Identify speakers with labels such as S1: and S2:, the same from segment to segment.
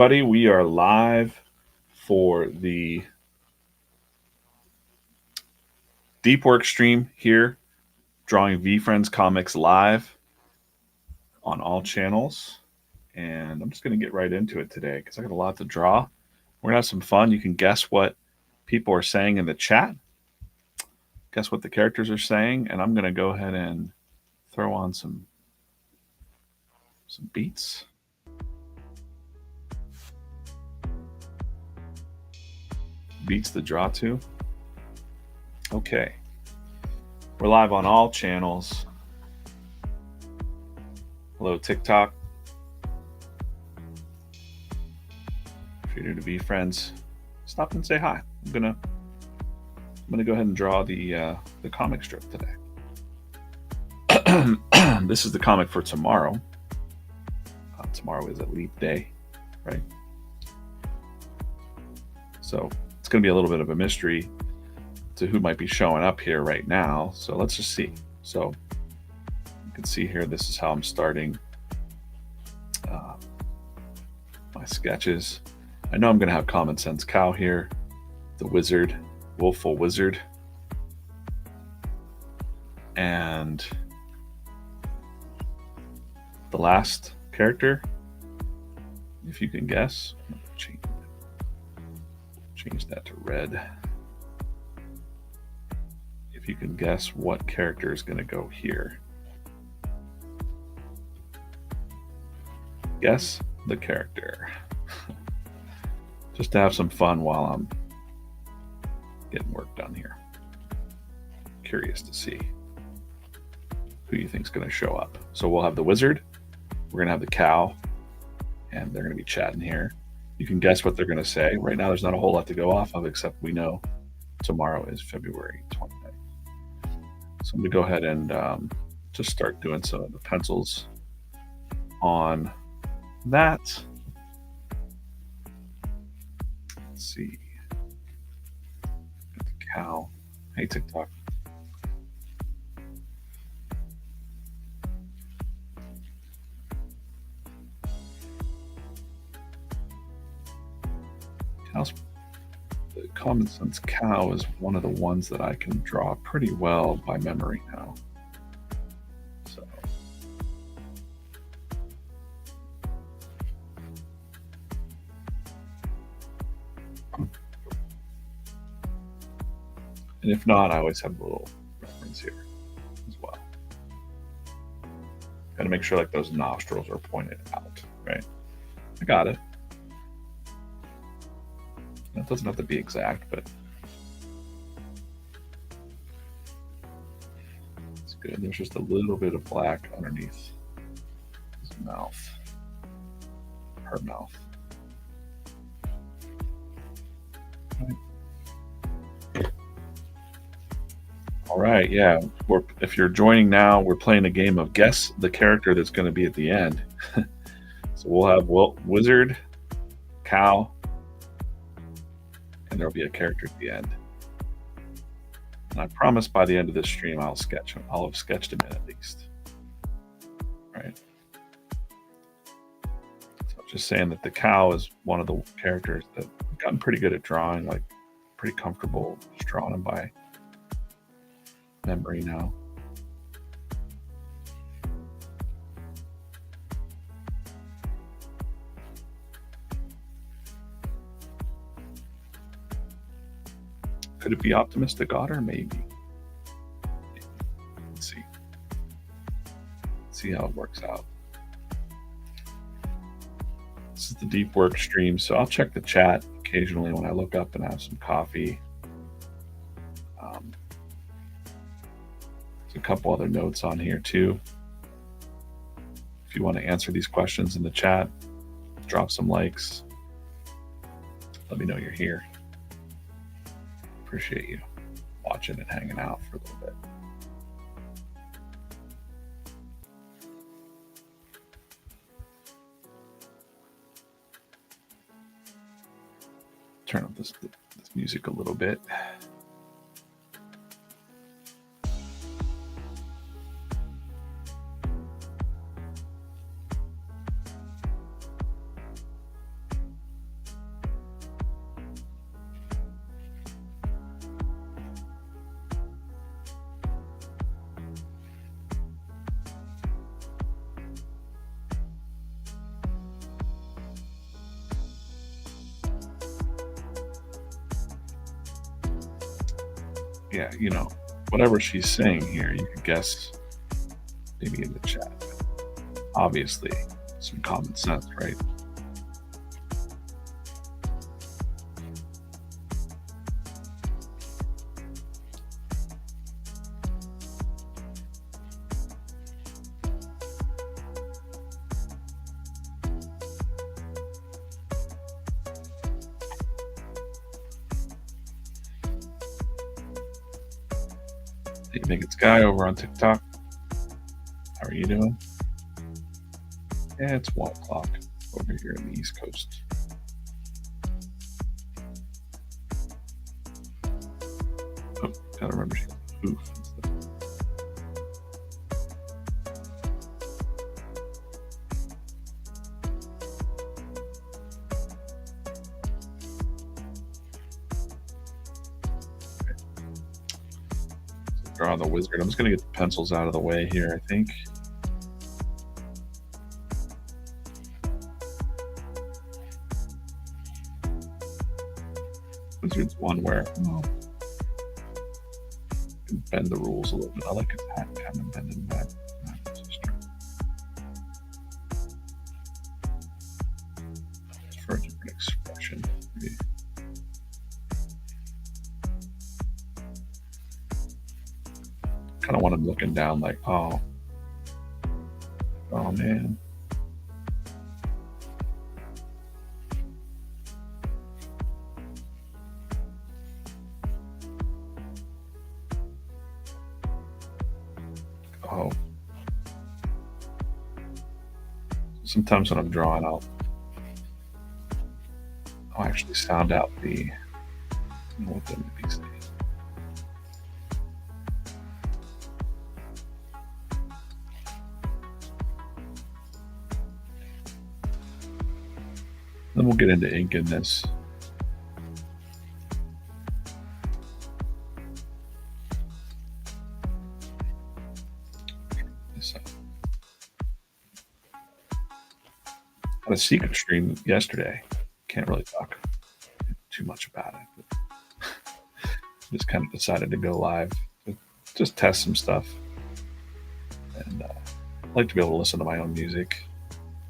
S1: Buddy, we are live for the deep work stream here, drawing VeeFriends comics live on all channels. And I'm just going to get right into it today because I got a lot to draw. We're going to have some fun. You can guess what people are saying in the chat, guess what the characters are saying, and I'm going to go ahead and throw on some beats. Beats to draw to. Okay. We're live on all channels. Hello, TikTok. If you're new to VeeFriends, stop and say hi. I'm gonna go ahead and draw the comic strip today. This is the comic for tomorrow. Tomorrow is a leap day, right? So it's going to be a little bit of a mystery to who might be showing up here right now. So let's just see. So you can see here, this is how I'm starting my sketches. I know I'm going to have Common Sense Cow here, the Wizard, Wolfful Wizard, and the last character, if you can guess, change that to red. If you can guess what character is going to go here. Guess the character. Just to have some fun while I'm getting work done here. Curious to see who you think is going to show up. So we'll have the Wizard, we're going to have the Cow, and they're going to be chatting here. You can guess what they're going to say. Right now, there's not a whole lot to go off of, except we know tomorrow is February 29th. So I'm going to go ahead and just start doing some of the pencils on that. Let's see. Got the Cow. Hey, TikTok. The Common Sense Cow is one of the ones that I can draw pretty well by memory now. So and if not, I always have a little reference here as well. Got to make sure like those nostrils are pointed out, right? I got it. It doesn't have to be exact, but it's good. There's just a little bit of black underneath his mouth, her mouth. All right, yeah. If you're joining now, we're playing a game of guess the character that's going to be at the end. So we'll have Wizard, Cow, and there'll be a character at the end. And I promise by the end of this stream, I'll have sketched him in at least. Right. So I'm just saying that the Cow is one of the characters that I've gotten pretty good at drawing, like pretty comfortable just drawing him by memory now. Could it be Optimus the Godder? Maybe. Let's see. Let's see how it works out. This is the deep work stream, so I'll check the chat occasionally when I look up and have some coffee. There's a couple other notes on here too. If you want to answer these questions in the chat, drop some likes. Let me know you're here. Appreciate you watching and hanging out for a little bit. Turn up this music a little bit. yeah, whatever she's saying here, you could guess maybe in the chat. Obviously, some common sense, right? Hey, Naked Sky over on TikTok. How are you doing? Yeah, it's 1 o'clock over here in the East Coast. Oh, gotta remember she has oof. Draw the wizard. I'm just gonna get the pencils out of the way here, I think. Wizard's one where can bend the rules a little bit. I like his hat kind of bending back. For a different expression. Maybe. Kind of want him looking down like, oh man. Oh. Sometimes when I'm drawing, I'll actually sound out the what the movie says. Then we'll get into ink in this. Had a secret stream yesterday. Can't really talk too much about it, but just kind of decided to go live to just test some stuff. And I like to be able to listen to my own music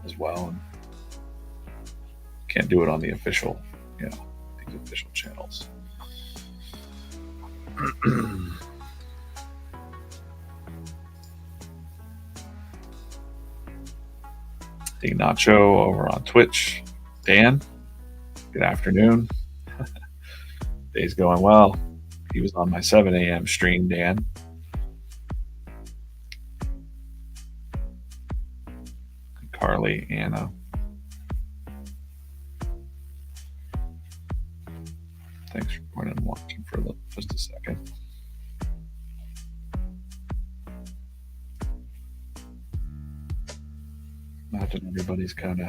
S1: as well. And can't do it on the official, these official channels. Hey, Nacho over on Twitch. Dan, good afternoon. Day's going well. He was on my 7 a.m. stream, Dan. Carly, Anna. Thanks for joining and watching for just a second. Imagine everybody's kind of,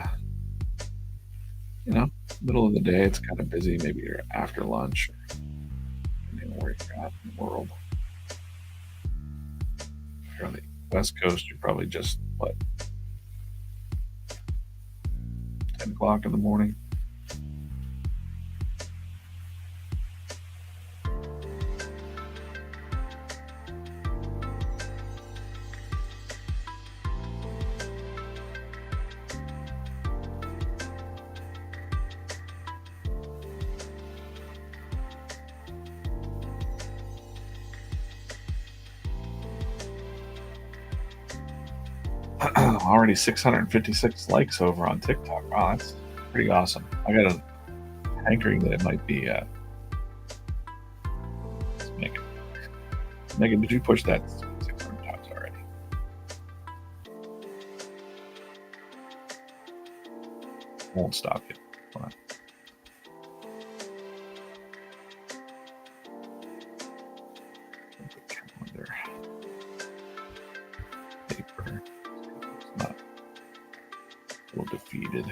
S1: middle of the day, it's kind of busy. Maybe you're after lunch, or depending on where you're at in the world. If you're on the West Coast, you're probably just, 10 o'clock in the morning. Already 656 likes over on TikTok. Wow, that's pretty awesome. I got a hankering that it might be Megan. Megan, did you push that 600 times already? Won't stop you. Come on. Calendar. Paper. Not a little defeated.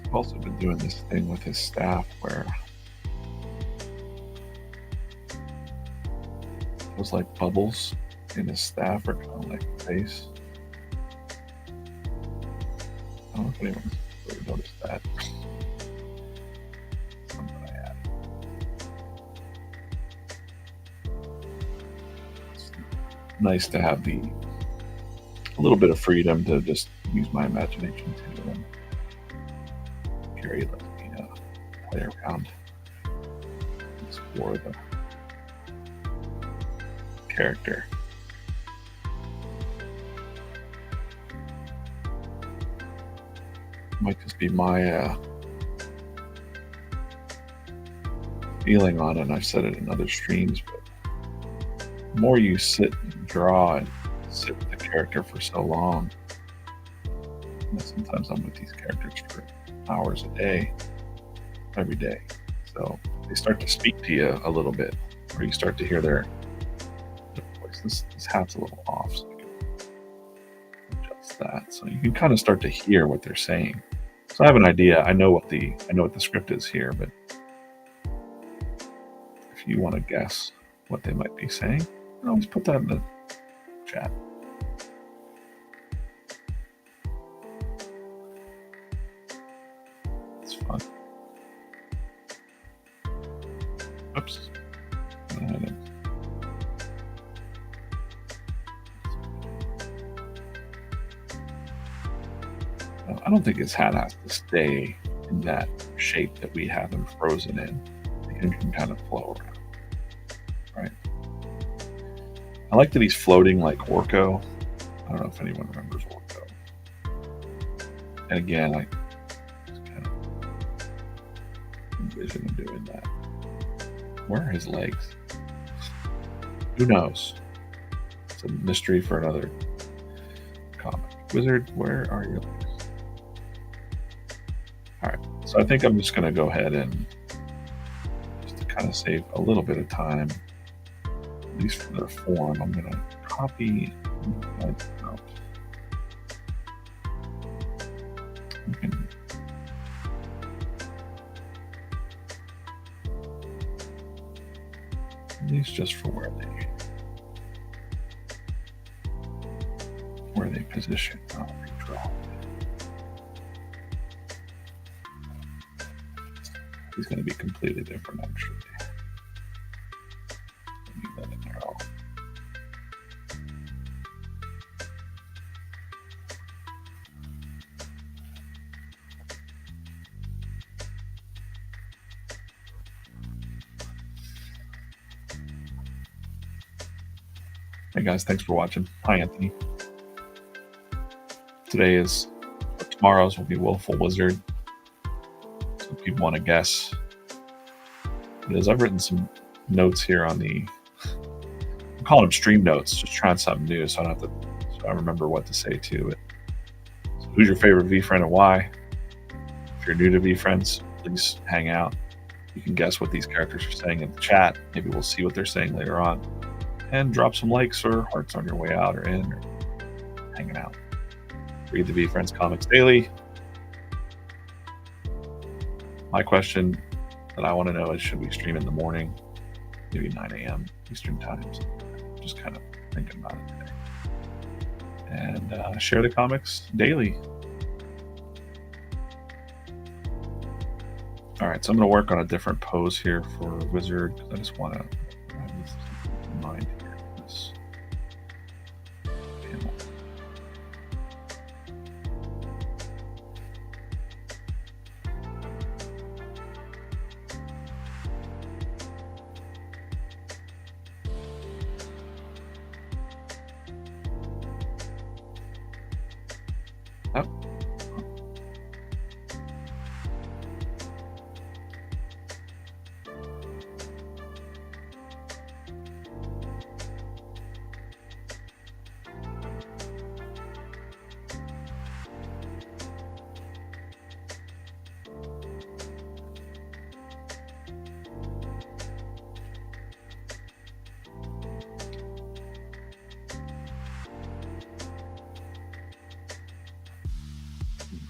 S1: I've also been doing this thing with his staff where those like bubbles in his staff are kind of like a face. I don't know know if anyone's really noticed that. Something I added. It's nice to have a little bit of freedom to just use my imagination too, and Gary lets me play around, explore the character. Might just be my feeling on it, and I've said it in other streams, but the more you sit and draw and sit with the character for so long, sometimes I'm with these characters for hours a day, every day. So they start to speak to you a little bit, or you start to hear their voice. This hat's a little off, so I can adjust that. So you can kind of start to hear what they're saying. So I have an idea. I know what the script is here, but if you want to guess what they might be saying, always put that in the chat. It's fun. Oops. I don't think his hat has to stay in that shape that we have him frozen in. It can kind of flow around, right? I like that he's floating like Orko. I don't know if anyone remembers Orko. And again, I just kind of envision him doing that. Where are his legs? Who knows? It's a mystery for another comic. Wizard, where are your legs? All right, so I think I'm just going to go ahead and just to kind of save a little bit of time, at least for their form, I'm going to copy and out. At least just for where they position. I'll redraw. He's going to be completely different, actually. Leave that in there. Hey guys, thanks for watching. Hi, Anthony. Tomorrow's will be Willful Wizard. So if people want to guess, because I've written some notes here on I'm calling them stream notes, just trying something new, so I remember what to say to it. So who's your favorite VeeFriend and why? If you're new to VeeFriends, please hang out. You can guess what these characters are saying in the chat. Maybe we'll see what they're saying later on. And drop some likes or hearts on your way out or in, or hanging out. Read the VeeFriends comics daily. My question that I want to know is, should we stream in the morning? Maybe 9 a.m. Eastern time. So just kind of thinking about it today. And share the comics daily. All right, so I'm going to work on a different pose here for Wizard. I just want to have this in mind here. This panel. Oh.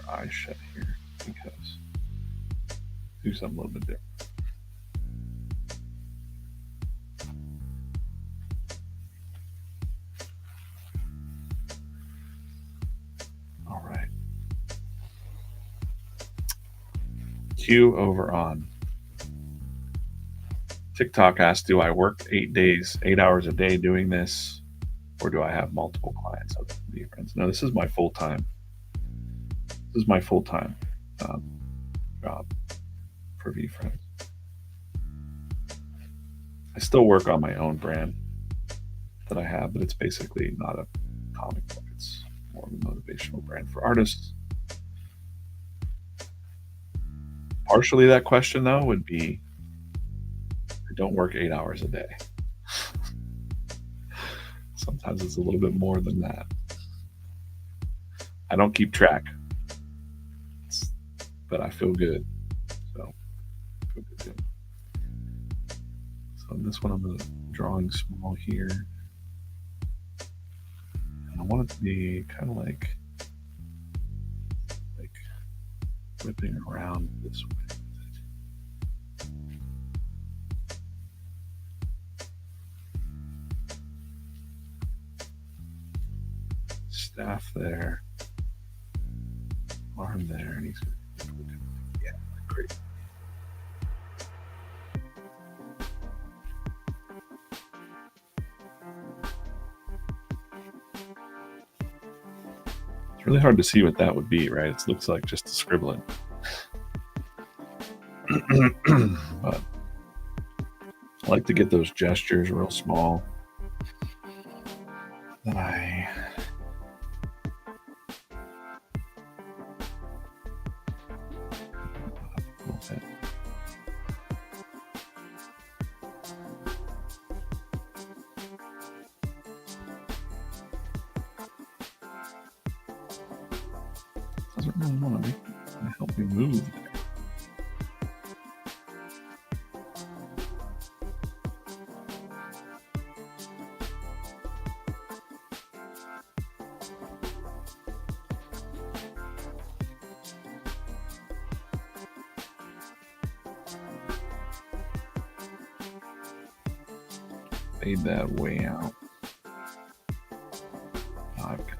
S1: Eyes shut here because do something a little bit different. All right. Q over on TikTok asks, do I work 8 hours a day doing this, or do I have multiple clients of VeeFriends? No, this is my full-time. This is my full-time job for VeeFriends. I still work on my own brand that I have, but it's basically not a comic book. It's more of a motivational brand for artists. Partially that question, though, would be I don't work 8 hours a day. Sometimes it's a little bit more than that. I don't keep track, but I feel good. So, feel good. So in this one, I'm drawing small here. And I want it to be kind of like whipping around this way. Staff there, arm there, and he's yeah, great. It's really hard to see what that would be, right? It looks like just a scribbling. But I like to get those gestures real small. Then I doesn't really want to help me move there. Fade that way out. I've got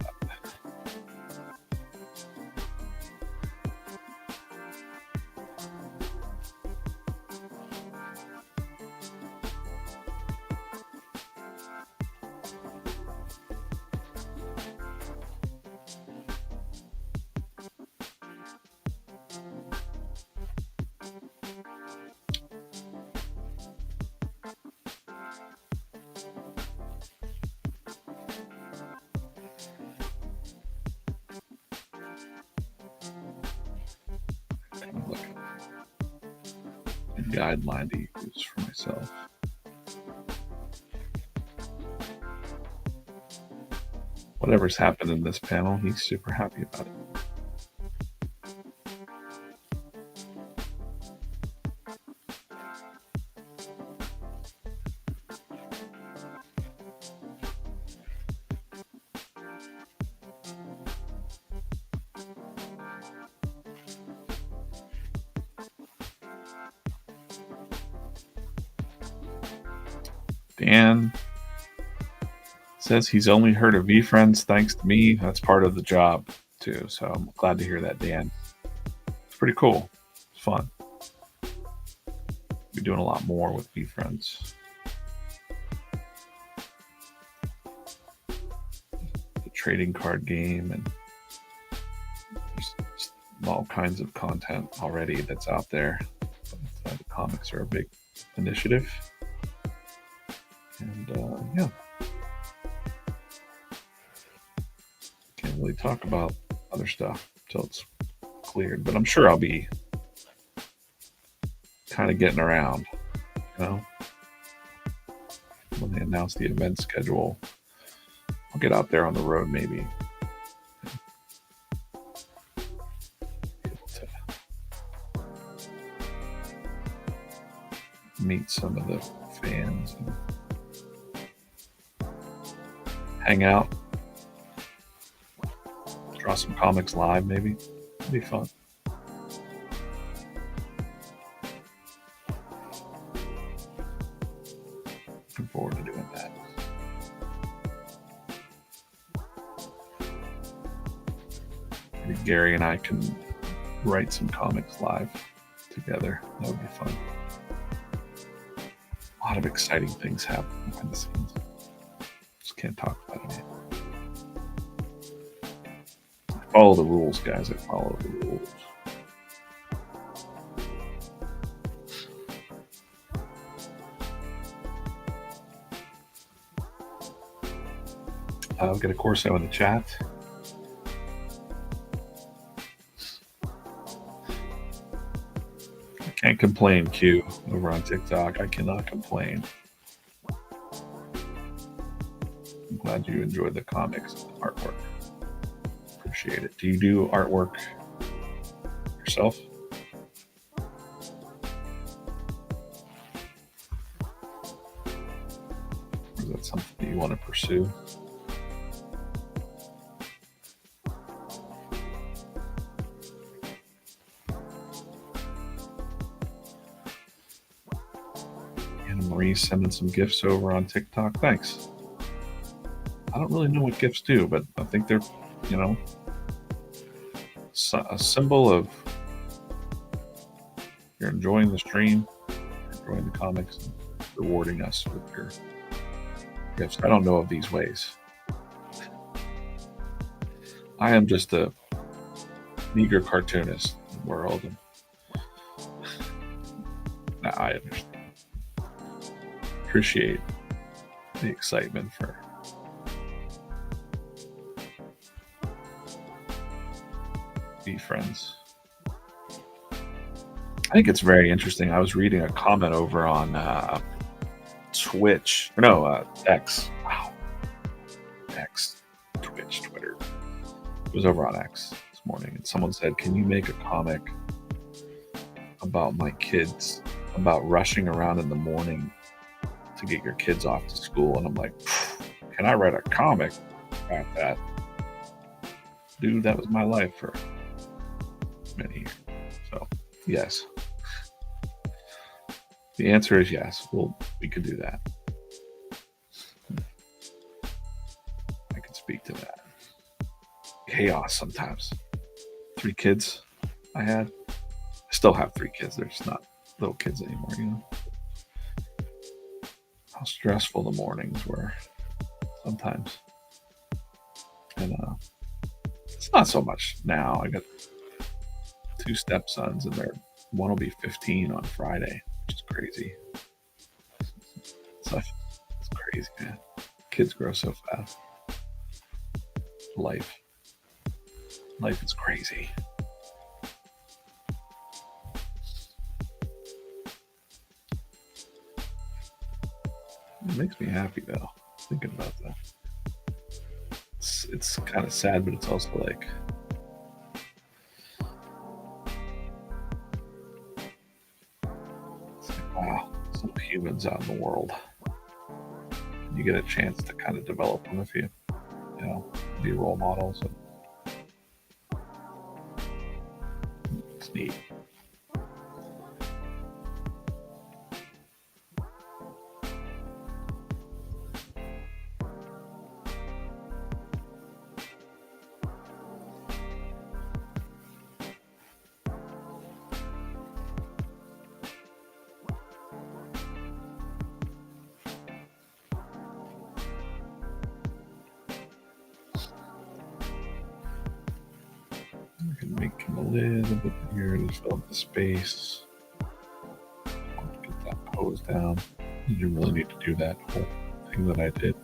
S1: a guideline to use for myself. Whatever's happened in this panel, he's super happy about it. Dan says he's only heard of VeeFriends thanks to me. That's part of the job too. So I'm glad to hear that, Dan. It's pretty cool. It's fun. We're doing a lot more with VeeFriends. The trading card game, and there's all kinds of content already that's out there. But, the comics are a big initiative. And yeah, can't really talk about other stuff until it's cleared, but I'm sure I'll be kind of getting around, you know. When they announce the event schedule, I'll get out there on the road maybe. Meet some of the fans and hang out, draw some comics live maybe. It'd be fun. Looking forward to doing that. Maybe Gary and I can write some comics live together. That would be fun. A lot of exciting things happen behind the scenes. Just can't talk about it yet. Follow the rules, guys. I follow the rules. I'll get a Corso in the chat. I can't complain, Q, over on TikTok. I cannot complain. I'm glad you enjoyed the comics and the artwork. Appreciate it. Do you do artwork yourself? Or is that something that you want to pursue? Anna Marie sending some gifts over on TikTok. Thanks. I don't really know what gifts do, but I think they're, you know, a symbol of you're enjoying the stream, you're enjoying the comics, and rewarding us with your gifts. I don't know of these ways. I am just a meager cartoonist in the world. And I understand. Appreciate the excitement for VeeFriends. I think it's very interesting. I was reading a comment over on Twitch. No, X. Wow. X. Twitch, Twitter. It was over on X this morning, and someone said, "Can you make a comic about my kids, about rushing around in the morning to get your kids off to school?" And I'm like, can I write a comic about that? Dude, that was my life for many years. So, yes. The answer is yes. We could do that. I could speak to that. Chaos sometimes. 3 kids I had. I still have 3 kids. They're just not little kids anymore, you know? How stressful the mornings were sometimes. And it's not so much now. I got 2 stepsons, and one will be 15 on Friday, which is crazy. So it's crazy, man. Kids grow so fast. Life is crazy. It makes me happy though, thinking about that. It's kind of sad, but it's also like, wow, some humans out in the world. You get a chance to kind of develop them if you know, be role models. And it's neat. I can make him a little bit bigger to fill up the space. Get that pose down. You didn't really need to do that whole thing that I did.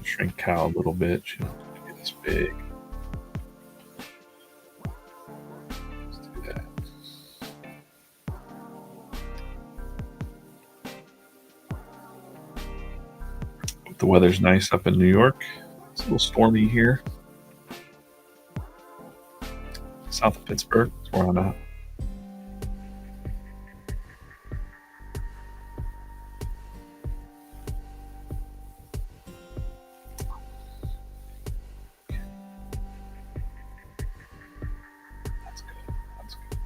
S1: Shrink Cow a little bit. She doesn't have to be this big. Let's do that. The weather's nice up in New York. It's a little stormy here. South of Pittsburgh, that's where I'm at. That's good. That's good.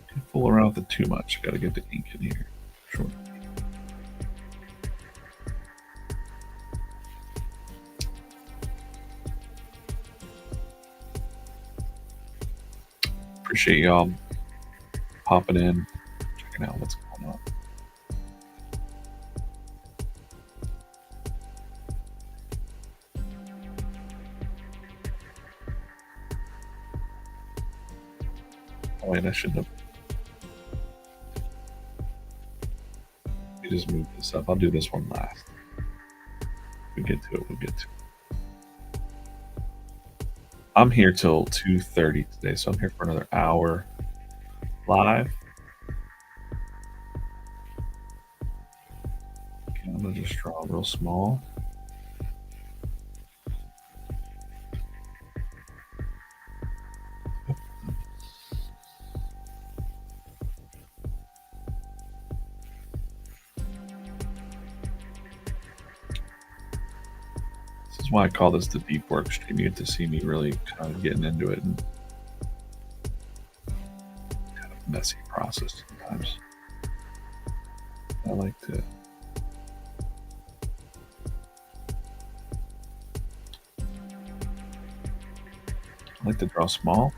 S1: Can't fool around with it too much. Got to get the ink in here. Sure. Appreciate y'all popping in, checking out what's going on. Oh, wait, I shouldn't have. Let me just move this up. I'll do this one last. We get to it. We'll get to it. I'm here till 2:30 today, so I'm here for another hour live. Okay, I'm gonna just draw real small. This is why I call this the deep work stream. You get to see me really kind of getting into it, and kind of messy process sometimes. I like to draw small.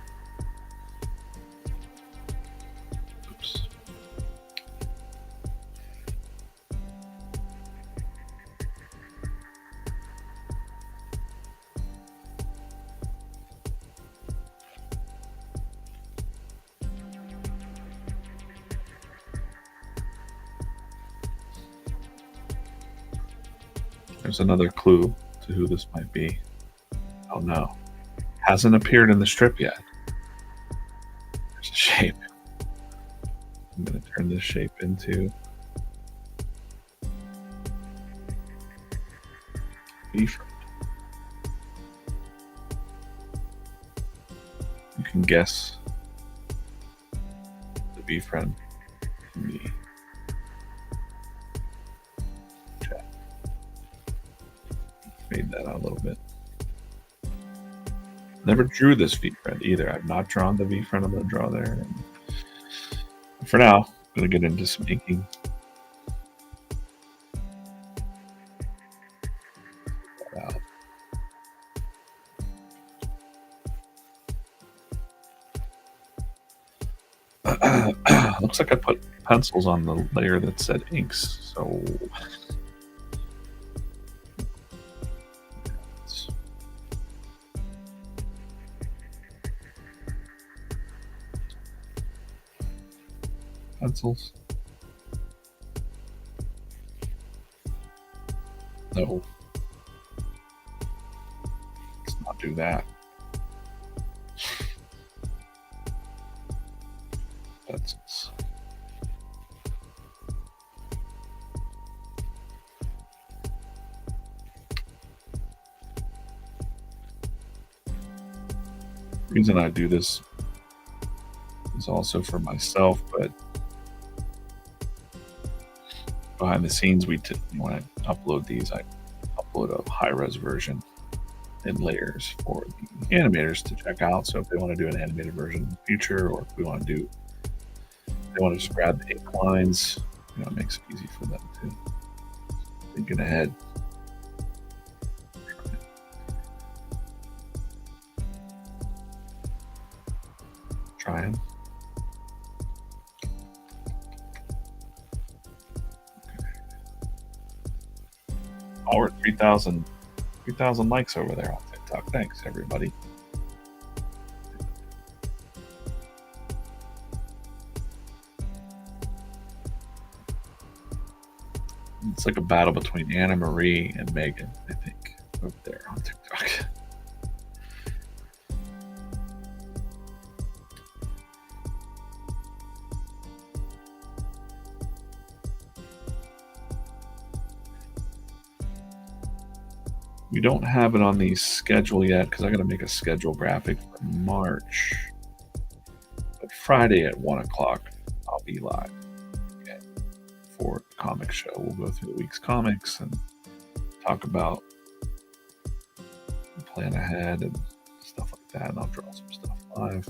S1: Oops. There's another clue to who this might be. Oh no. Hasn't appeared in the strip yet. There's a shape. I'm going to turn this shape into VeeFriend. You can guess the VeeFriend in the chat. Made that out a little bit. Never drew this VeeFriend either. I've not drawn the VeeFriend I'm going to draw there. And for now, I'm going to get into some inking. Looks like I put pencils on the layer that said inks, so pencils. No, let's not do that. Pencils. The reason I do this is also for myself, but behind the scenes, when I upload these, I upload a high-res version in layers for the animators to check out. So if they want to do an animated version in the future, or if we want to do, they want to just grab the ink lines, it makes it easy for them to thinking ahead. Trying. Oh, we're at 3,000 likes over there on TikTok. Thanks, everybody. It's like a battle between Anna Marie and Megan, I think, over there on TikTok. We don't have it on the schedule yet because I got to make a schedule graphic for March. But Friday at 1 o'clock, I'll be live for the comic show. We'll go through the week's comics and talk about plan ahead and stuff like that. And I'll draw some stuff live.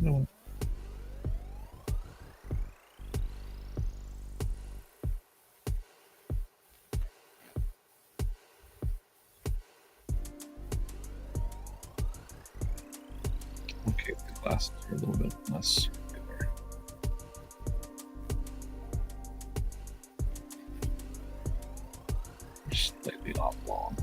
S1: No. Okay, the glasses are a little bit less circular. Slightly oblong.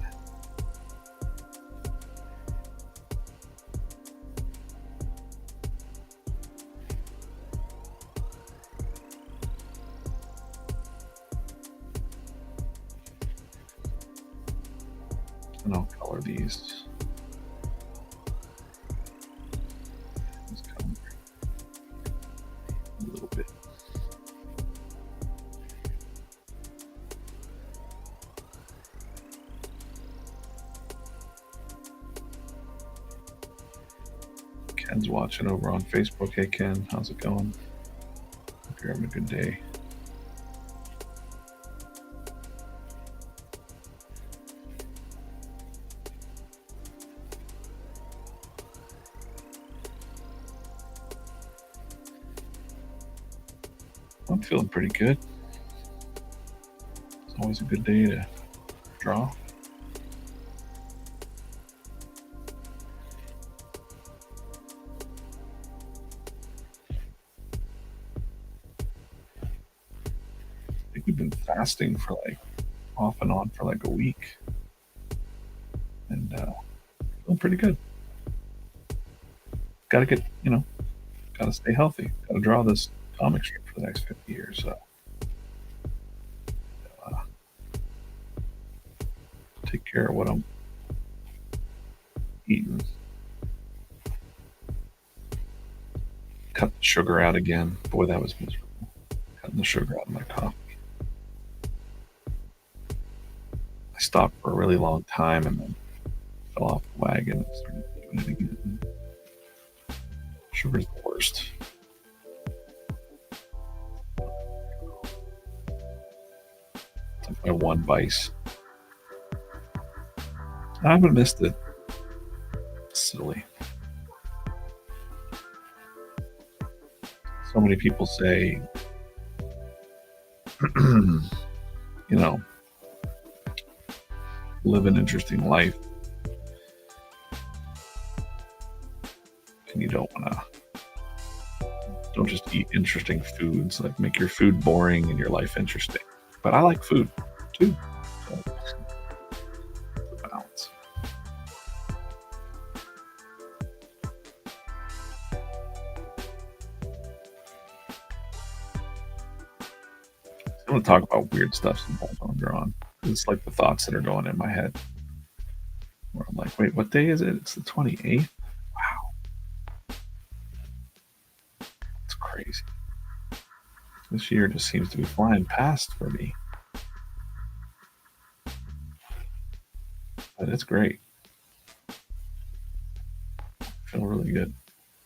S1: And I'll color these. Let's color a little bit. Ken's watching over on Facebook. Hey Ken, how's it going? Hope you're having a good day. I'm feeling pretty good. It's always a good day to draw. I think we've been fasting for like off and on for like a week, and feeling pretty good. Gotta get, gotta stay healthy. Gotta draw this comic strip for the next 50 years. So take care of what I'm eating. Cut the sugar out again. Boy, that was miserable. Cutting the sugar out of my coffee. I stopped for a really long time and then fell off the wagon and started doing it again. Sugar's the worst. It's like my one vice. I haven't missed it. Silly. So many people say, live an interesting life, and you don't just eat interesting foods. Like, make your food boring and your life interesting. But I like food too. So it's a balance. I'm gonna talk about weird stuff sometimes when I'm drawing. It's like the thoughts that are going in my head. Where I'm like, wait, what day is it? It's the 28th? Wow. It's crazy. This year just seems to be flying past for me. But it's great. I feel really good.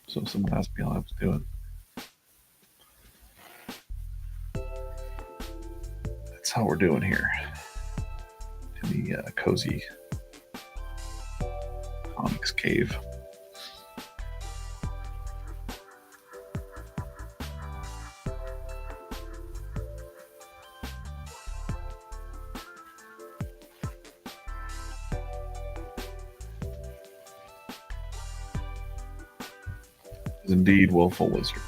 S1: So someone asked me how I was doing. That's how we're doing here in the cozy comics cave. Is indeed Willful Wizard.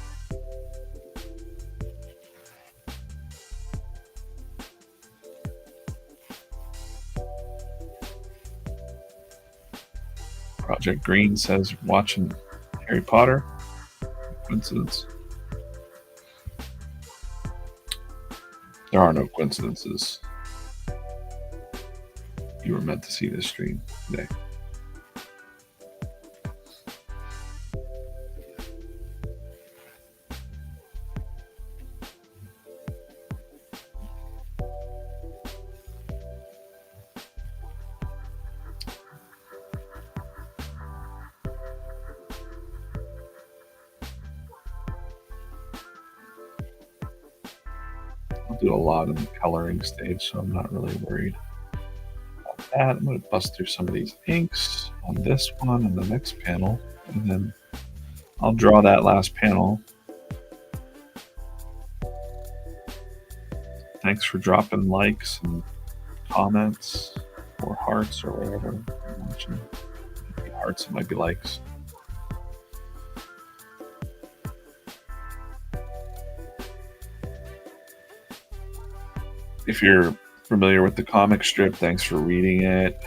S1: Project Green says watching Harry Potter. Coincidence? There are no coincidences. You were meant to see this stream today. I'll do a lot in the coloring stage, so I'm not really worried about that. I'm going to bust through some of these inks on this one and the next panel, and then I'll draw that last panel. Thanks for dropping likes and comments or hearts or whatever you're watching. It might be hearts, it might be likes. If you're familiar with the comic strip, thanks for reading it,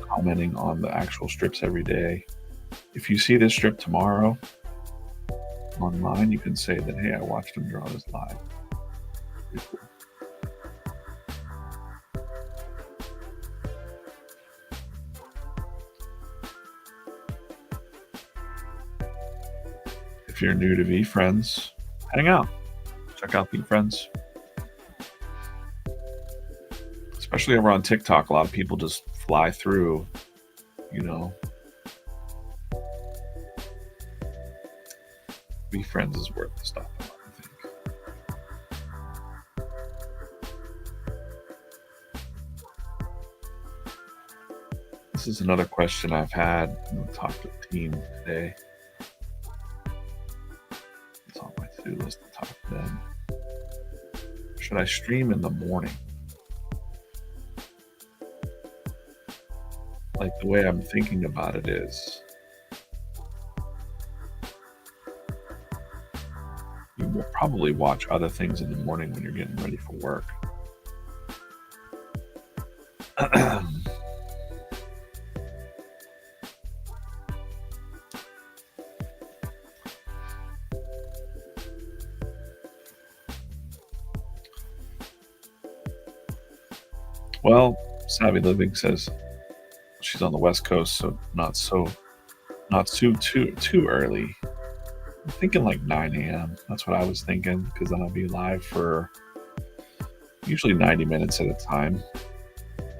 S1: commenting on the actual strips every day. If you see this strip tomorrow online, you can say that, hey, I watched him draw this live. Pretty cool. If you're new to VeeFriends, hang out. Check out VeeFriends. Especially over on TikTok, a lot of people just fly through, you know. VeeFriends is worth the stop, I think. This is another question I've had. I'm going to talk to the team today. It's on my to-do list to talk to them. Should I stream in the morning? Like, the way I'm thinking about it is, you will probably watch other things in the morning when you're getting ready for work. Well, Savvy Living says she's on the West Coast, so not too early. I'm thinking like 9 a.m. That's what I was thinking, because then I'll be live for usually 90 minutes at a time.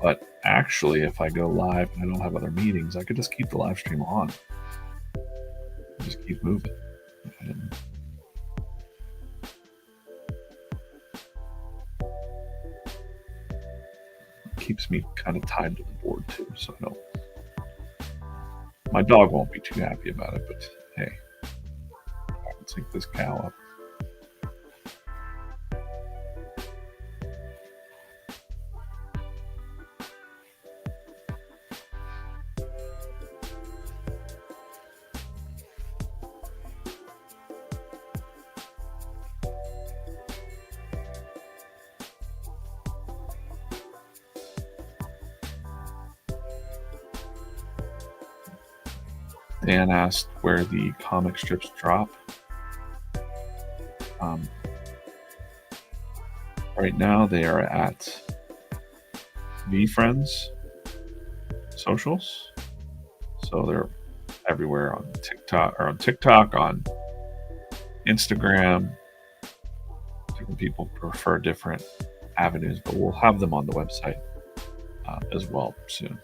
S1: But actually, if I go live and I don't have other meetings, I could just keep the live stream on. Just keep moving. And it keeps me kind of tied to the board too, so I don't. My dog won't be too happy about it, but hey, I'll take this cow up. Dan asked where the comic strips drop. Right now they are at VeeFriends socials. So they're everywhere on TikTok, on Instagram. Different people prefer different avenues, but we'll have them on the website as well soon.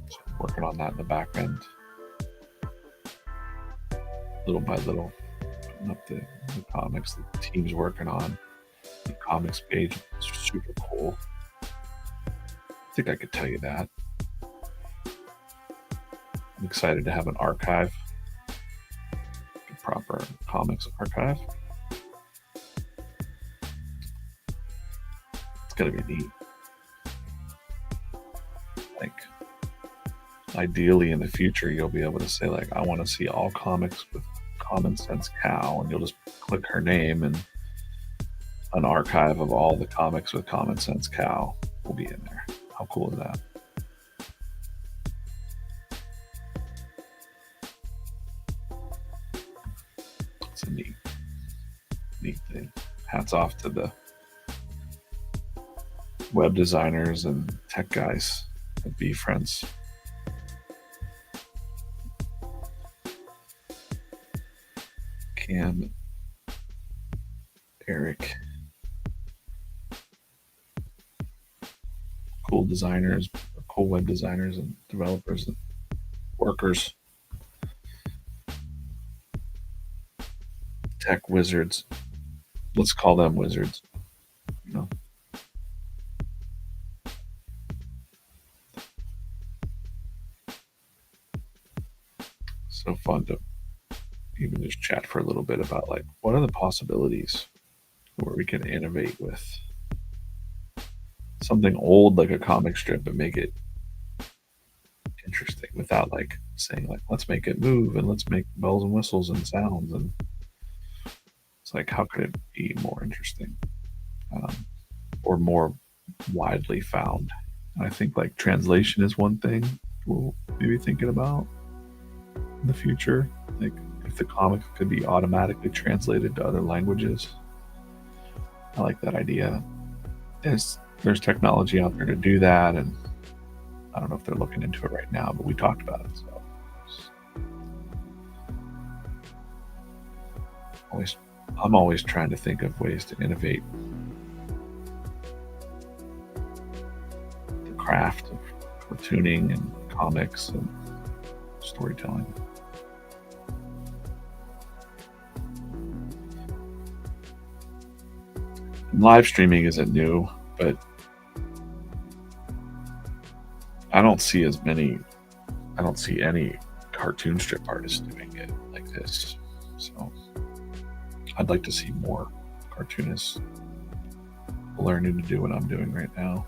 S1: So I'm working on that in the back end, little by little, putting up the comics the team's working on. The comics page is super cool. I think I could tell you that. I'm excited to have an archive, a proper comics archive. It's gonna be neat. Like, ideally in the future, you'll be able to say, like, I want to see all comics with Common Sense Cow, and you'll just click her name, and an archive of all the comics with Common Sense Cow will be in there. How cool is that? It's a neat thing. Hats off to the web designers and tech guys at VeeFriends. Cam, Eric, cool designers, cool web designers and developers and workers, tech wizards. Let's call them wizards. You know, so fun to even just chat for a little bit about like what are the possibilities where we can innovate with something old like a comic strip but make it interesting without like saying like let's make it move and let's make bells and whistles and sounds, and it's like how could it be more interesting, um, or more widely found. And I think like translation is one thing we'll maybe thinking about in the future, like if the comic could be automatically translated to other languages. I like that idea. There's technology out there to do that, and I don't know if they're looking into it right now, but we talked about it. So always, I'm always trying to think of ways to innovate the craft of cartooning and comics and storytelling. And live streaming isn't new, but I don't see any cartoon strip artists doing it like this. So I'd like to see more cartoonists learning to do what I'm doing right now.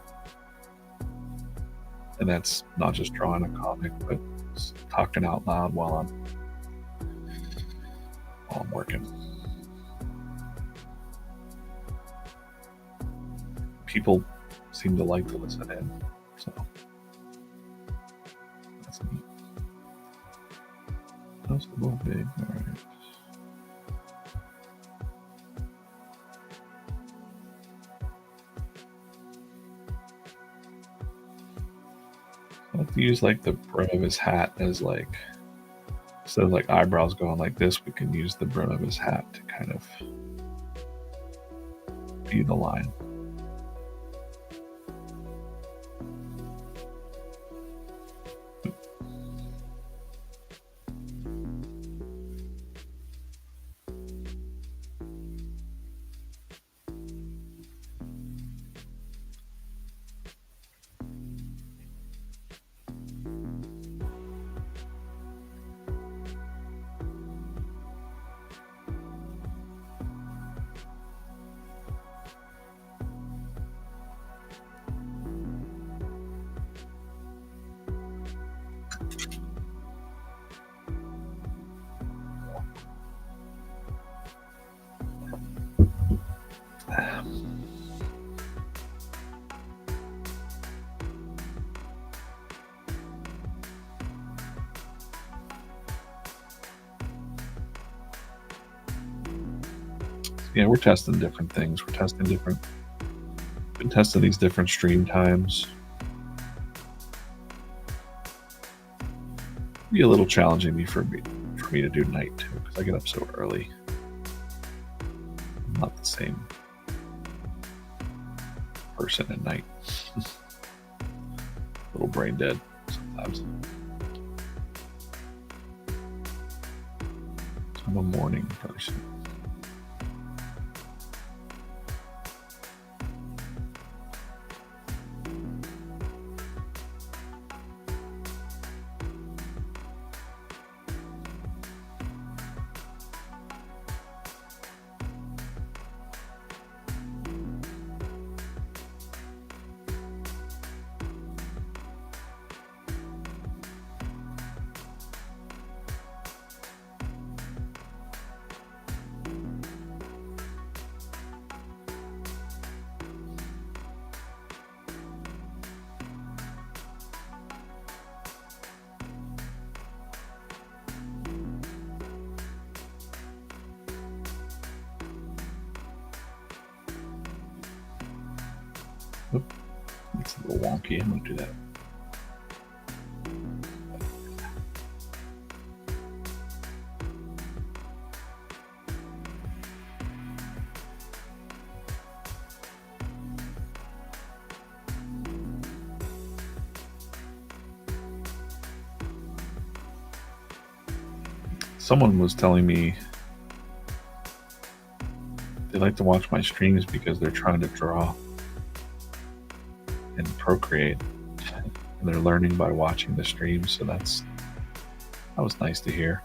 S1: And that's not just drawing a comic, but talking out loud while I'm working. People seem to like to listen in, so that's neat. That's a little big. All right. I like to use like the brim of his hat as like, instead of like eyebrows going like this, we can use the brim of his hat to kind of be the line. Yeah, we're testing different things. Been testing these different stream times. Be a little challenging for me to do night too, because I get up so early. I'm not the same person at night. A little brain dead sometimes. So I'm a morning person. Oop, it's a little wonky. I'm gonna do that. Someone was telling me they like to watch my streams because they're trying to draw and procreate, and they're learning by watching the streams. So that was nice to hear.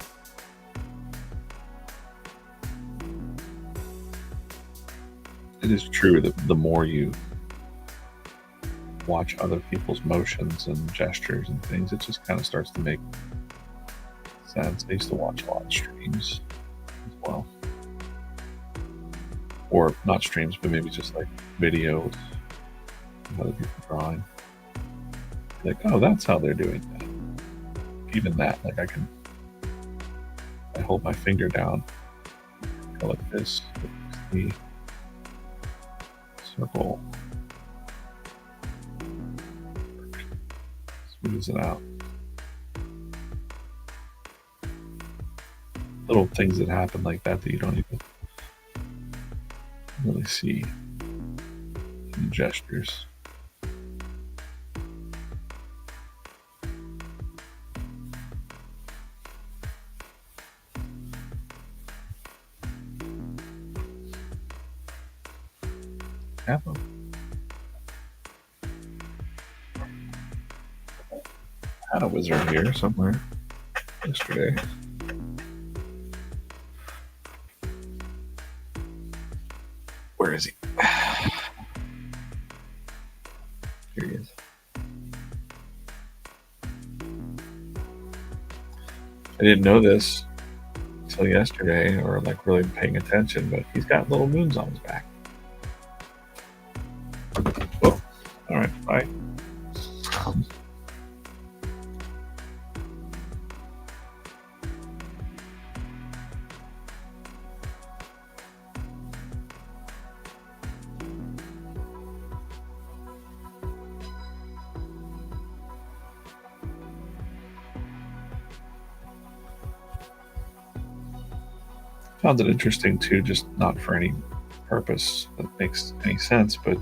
S1: it is true that the more you watch other people's motions and gestures and things, it just kind of starts to make sense. I used to watch a lot of streams as well, or not streams, but maybe just like videos of other people drawing. Like, oh, that's how they're doing that. Even that, like I hold my finger down, go like this, the circle, smooths it out. Little things that happen like that you don't even really see in gestures. Have them. I had a wizard here somewhere yesterday. Where is he? Here he is. I didn't know this until yesterday, or like really paying attention, but he's got little moons on his back. Oh, all right, bye. Found it interesting too, just not for any purpose that makes any sense, but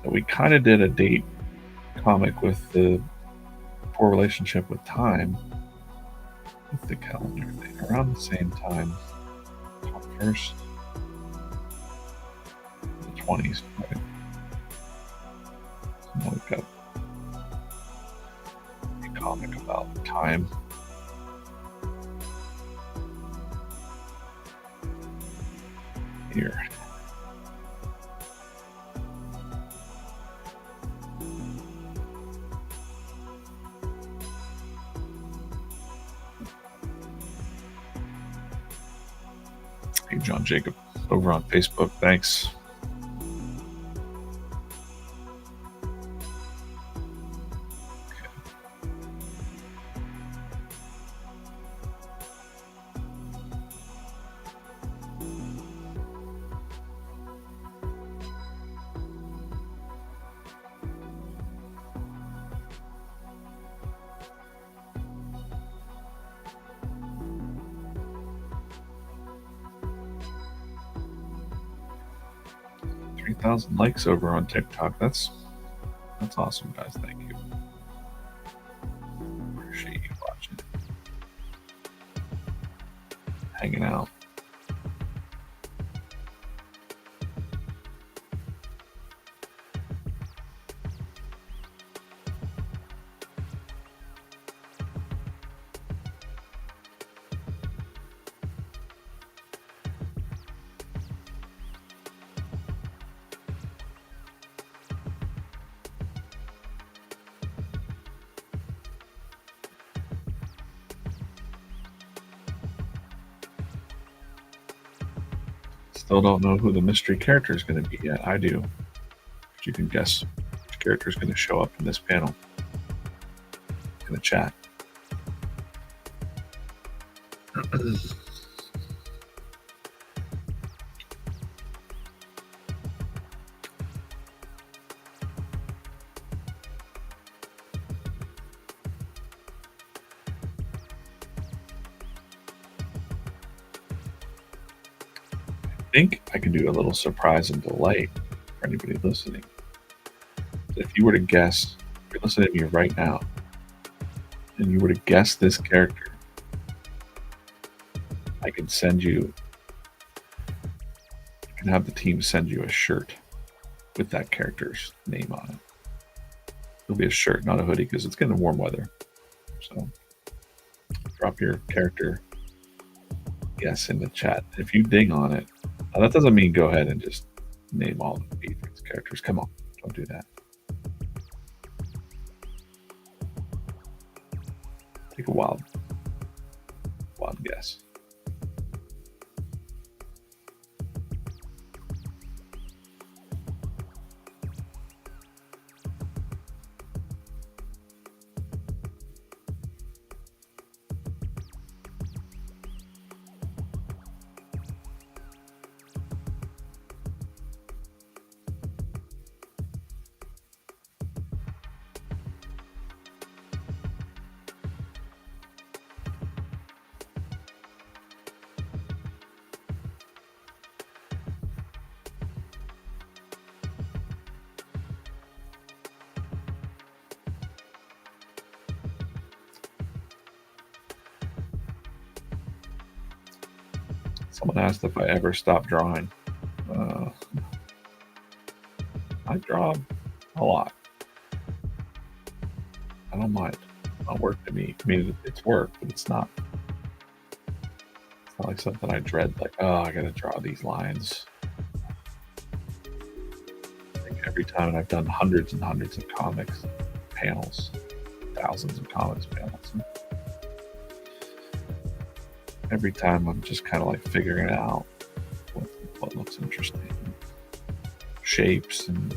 S1: that we kind of did a date comic with the poor relationship with time, with the calendar thing around the same time, 21st, the 20s, right? So now we've got a comic about time. Here. Hey, John Jacob, over on Facebook. Thanks. Likes over on TikTok. That's awesome, guys. Thank you. Appreciate you watching, hanging out. Still don't know who the mystery character is going to be yet. I do. But you can guess which character is going to show up in this panel in the chat. I think I can do a little surprise and delight for anybody listening. If you were to guess, if you're listening to me right now, and you were to guess this character, I can send you, I can have the team send you a shirt with that character's name on it. It'll be a shirt, not a hoodie, because it's getting warm weather. So drop your character guess in the chat. If you ding on it, now that doesn't mean go ahead and just name all the VeeFriends characters. Come on, don't do that. Take a wild guess. Someone asked if I ever stop drawing. I draw a lot. I don't mind. It's not work to me. I mean, it's work, but it's not like something I dread. Like, oh, I gotta draw these lines. Like every time I've done hundreds and hundreds of comics panels, thousands of comics panels. And every time I'm just kind of like figuring out what looks interesting, shapes and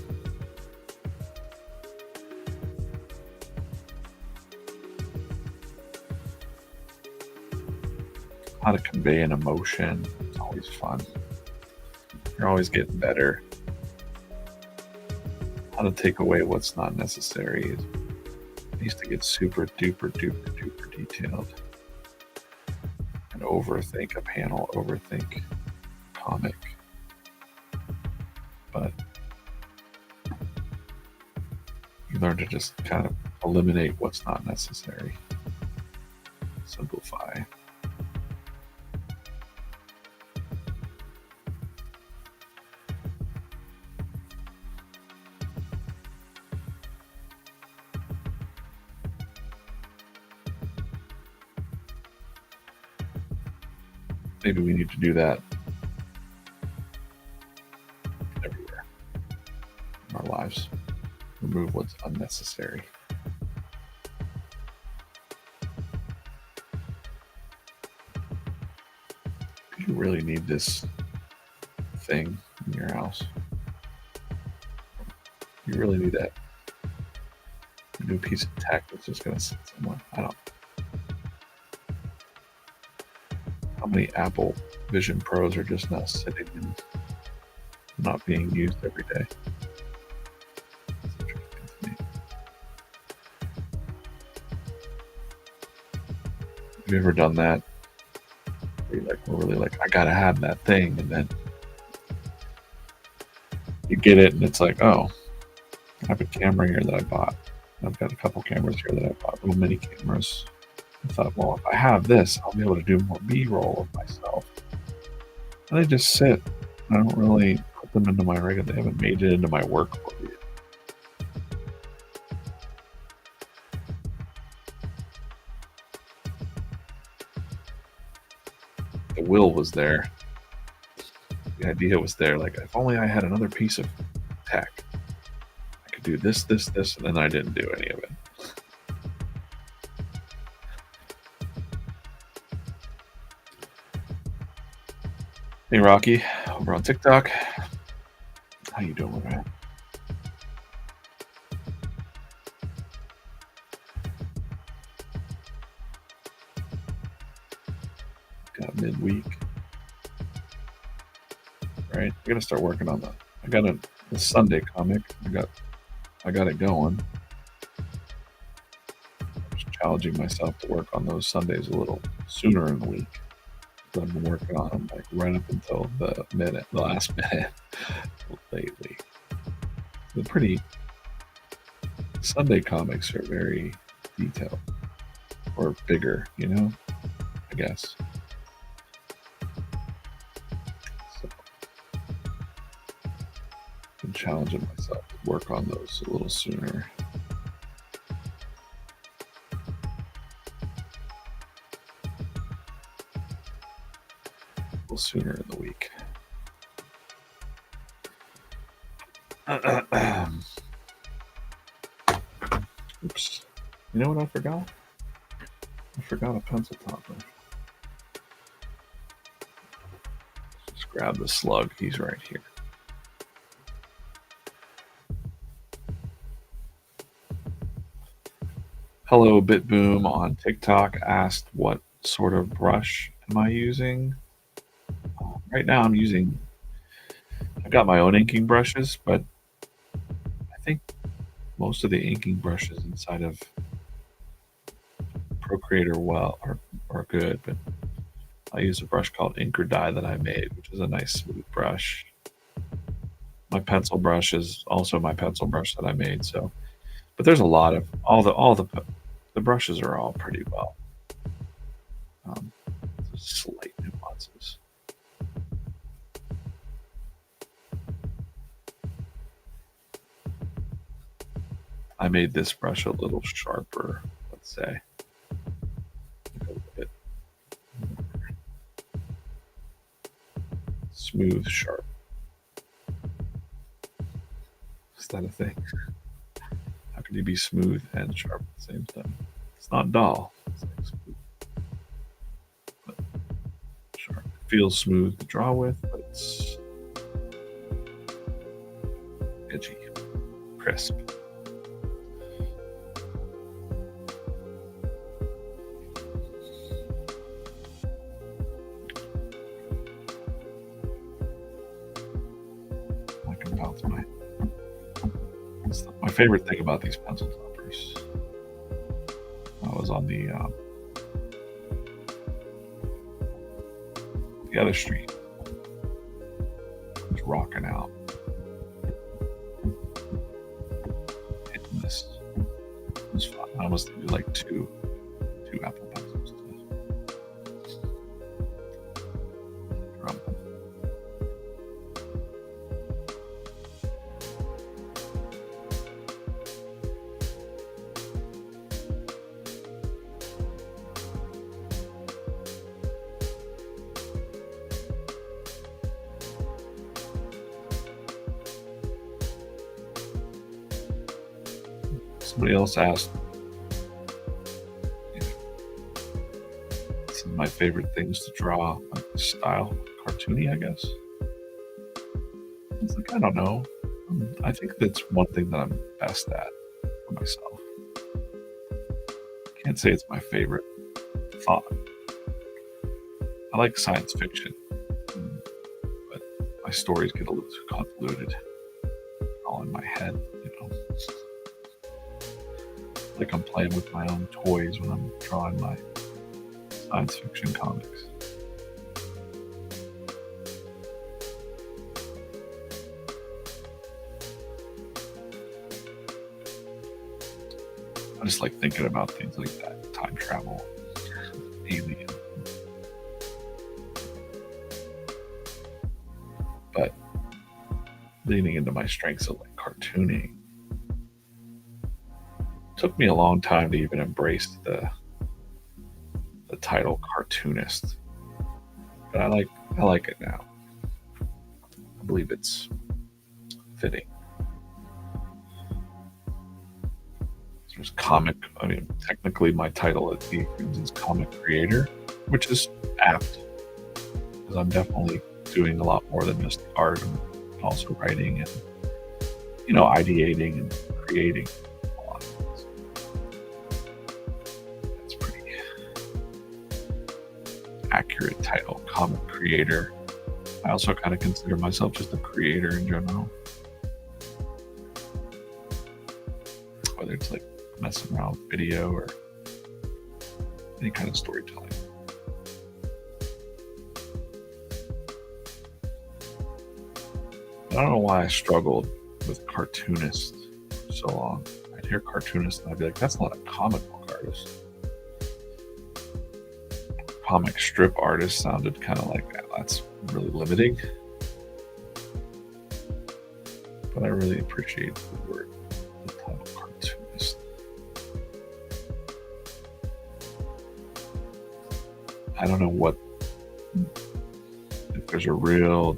S1: how to convey an emotion. It's always fun. You're always getting better. How to take away what's not necessary. I used to get super duper detailed and overthink a panel, overthink a comic. But you learn to just kind of eliminate what's not necessary. Simplify. Maybe we need to do that everywhere in our lives. Remove what's unnecessary. Do you really need this thing in your house? You really need that new piece of tech that's just going to sit somewhere? I don't. How many Apple Vision Pros are just now sitting and not being used every day? It's interesting to me. Have you ever done that? Where we're really like, I gotta have that thing, and then you get it, and it's like, oh, I have a camera here that I bought. I've got a couple cameras here that I bought, little mini cameras. I thought, well, if I have this, I'll be able to do more B-roll of myself. And they just sit. I don't really put them into my regular. They haven't made it into my workflow yet. The will was there. The idea was there. Like, if only I had another piece of tech, I could do this, and then I didn't do any of it. Hey, Rocky, over on TikTok. How you doing, man? Got midweek, right? I gotta start working on that. I got a Sunday comic. I got it going. I'm just challenging myself to work on those Sundays a little sooner in the week. I've been working on them like right up until the last minute lately. The pretty Sunday comics are very detailed or bigger, you know, I guess. So I've been challenging myself to work on those a little sooner. Sooner in the week. Oops. You know what I forgot? I forgot a pencil topper. Just grab the slug. He's right here. Hello, BitBoom on TikTok asked what sort of brush am I using? Right now I've got my own inking brushes, but I think most of the inking brushes inside of Procreate are good, but I use a brush called Ink or Dye that I made, which is a nice smooth brush. My pencil brush is also my pencil brush that I made. So, but there's a lot of the brushes are all pretty well. Slight nuances. I made this brush a little sharper, let's say. A little bit smooth, sharp. Is that a thing? How can you be smooth and sharp at the same time? It's not dull. It's like smooth. But sharp. It feels smooth to draw with, but it's edgy, crisp. I can bounce my favorite thing about these pencil toppers. I was on the other street. I was rocking out. Hitting this. It was fun. I almost did like two Apple pencils. Somebody else asked, some of my favorite things to draw, like the style, cartoony, I guess. It's like, I don't know. I think that's one thing that I'm best at for myself. Can't say it's my favorite thought. I like science fiction, but my stories get a little too convoluted, all in my head, you know. Like I'm playing with my own toys when I'm drawing my science fiction comics. I just like thinking about things like that, time travel, alien. But leaning into my strengths of like cartooning, took me a long time to even embrace the title cartoonist, but I like it now. I believe it's fitting. There's comic. I mean, technically, my title at VeeFriends is comic creator, which is apt because I'm definitely doing a lot more than just art. I'm also writing and ideating and creating. Accurate title, comic creator. I also kind of consider myself just a creator in general. Whether it's like messing around with video or any kind of storytelling. I don't know why I struggled with cartoonist for so long. I'd hear cartoonist and I'd be like, that's not a comic book artist. Comic strip artist sounded kind of like that's really limiting, but I really appreciate the word, the title cartoonist. I don't know if there's a real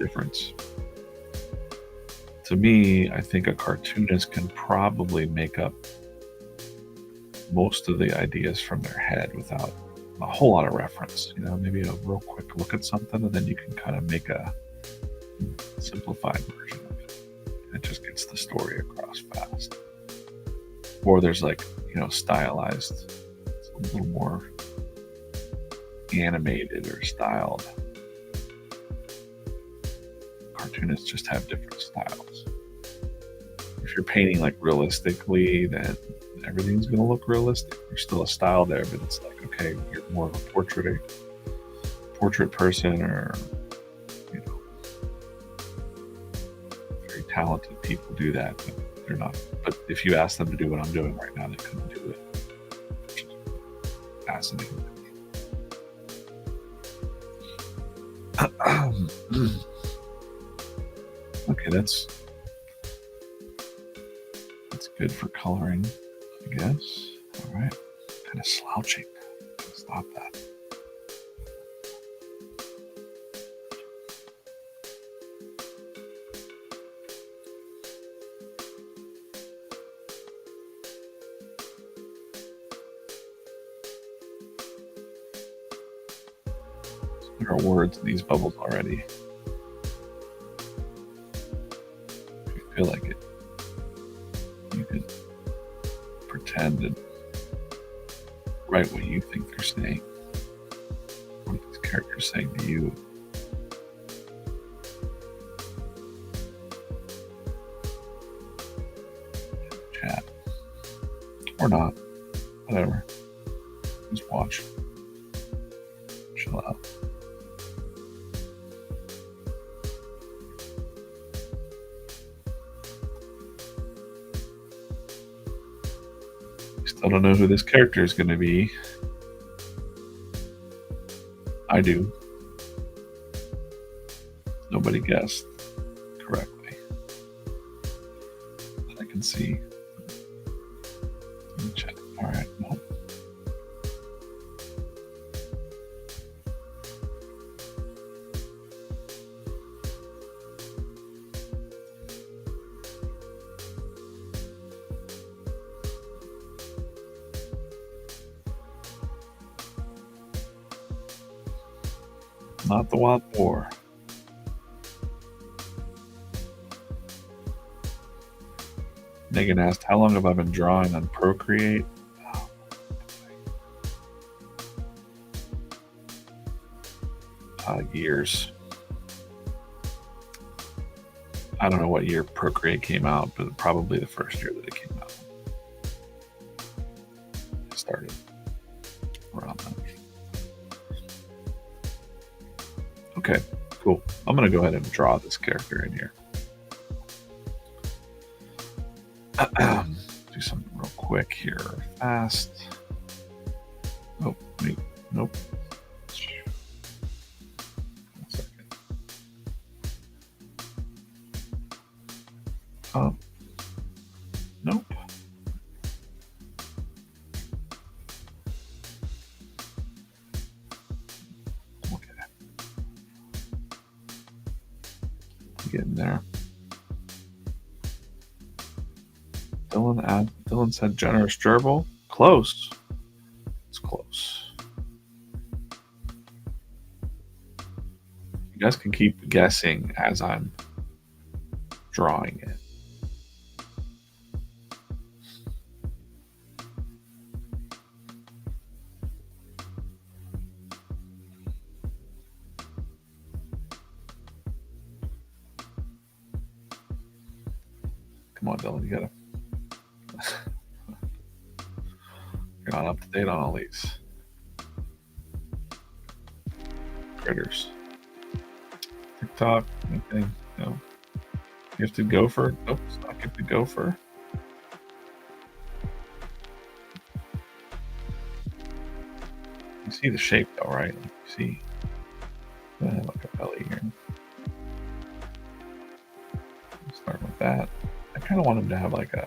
S1: difference. To me, I think a cartoonist can probably make up most of the ideas from their head without a whole lot of reference. You know, maybe a real quick look at something, and then you can kind of make a simplified version of it. It just gets the story across fast. Or there's like, you know, stylized, it's a little more animated or styled. Cartoonists just have different styles. If you're painting like realistically, then everything's going to look realistic. There's still a style there, but it's like, okay, you're more of a portrait person, or, you know, very talented people do that, but they're not. But if you ask them to do what I'm doing right now, they couldn't do it. Which is fascinating. Okay, that's good for coloring, I guess. All right, kind of slouching. Stop that. There are words in these bubbles already. If you feel like it, you can pretend and write what you think they're saying. What this character's saying to you. Chat. Or not. Whatever. Just watch. Chill out. Still don't know who this character is going to be. I do. Nobody guessed correctly that I can see. Check. All right. Nope. Not the Wild Boar. Megan asked, how long have I been drawing on Procreate? Years. I don't know what year Procreate came out, but probably the first year that it came out. I started around that. Okay, cool. I'm going to go ahead and draw this character in here. Do something real quick here, fast. Oh, wait, nope. One second. Oh, nope. Okay. Getting there. Dylan said generous gerbil. Close. It's close. You guys can keep guessing as I'm drawing it. Come on, Dylan, you gotta. You're not up to date on all these critters. TikTok, anything? No. Gifted gopher? Nope, it's not gifted gopher. You see the shape though, right? Like you see, like a belly here. Start with that. I kind of want him to have like a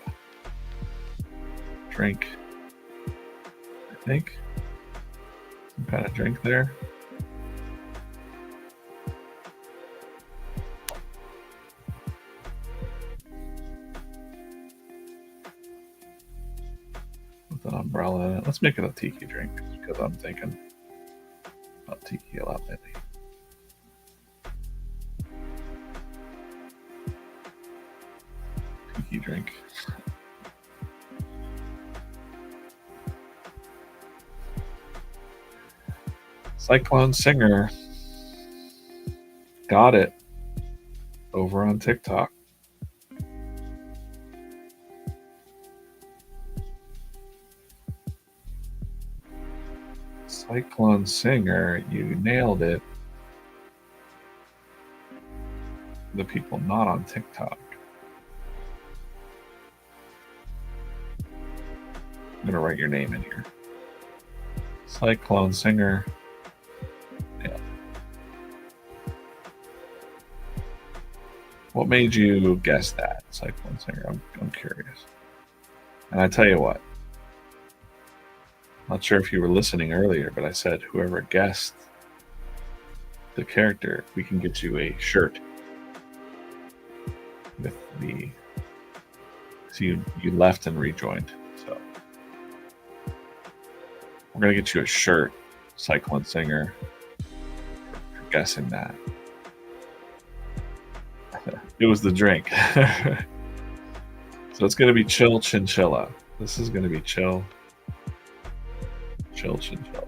S1: drink. I think some kind of drink there. Let's make it a tiki drink because I'm thinking about tiki a lot lately. Tiki drink. Cyclone Singer. Got it. Over on TikTok. Cyclone Singer, you nailed it. The people not on TikTok. I'm gonna write your name in here. Cyclone Singer. Yeah. What made you guess that, Cyclone Singer? I'm curious. And I tell you what, not sure if you were listening earlier, but I said whoever guessed the character, we can get you a shirt with the. So you left and rejoined. So we're gonna get you a shirt, Cyclone Singer, for guessing that. It was the drink. So it's gonna be Chill Chinchilla. This is gonna be Chill Chinchilla.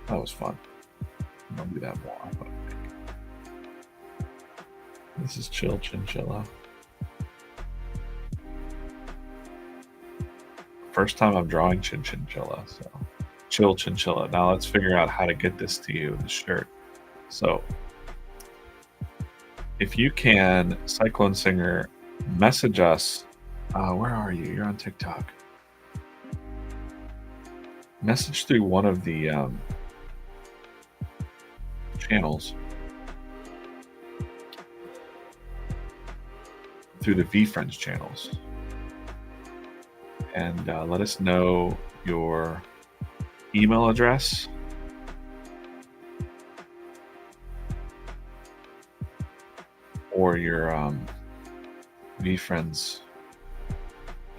S1: That was fun. I'm gonna do that more. I think. This is Chill Chinchilla. First time I'm drawing Chinchilla, so Chill Chinchilla. Now let's figure out how to get this to you, the shirt. So if you can, Cyclone Singer, message us. Where are you? You're on TikTok. Message through one of the channels, through the VeeFriends channels, and let us know your email address, or your VeeFriends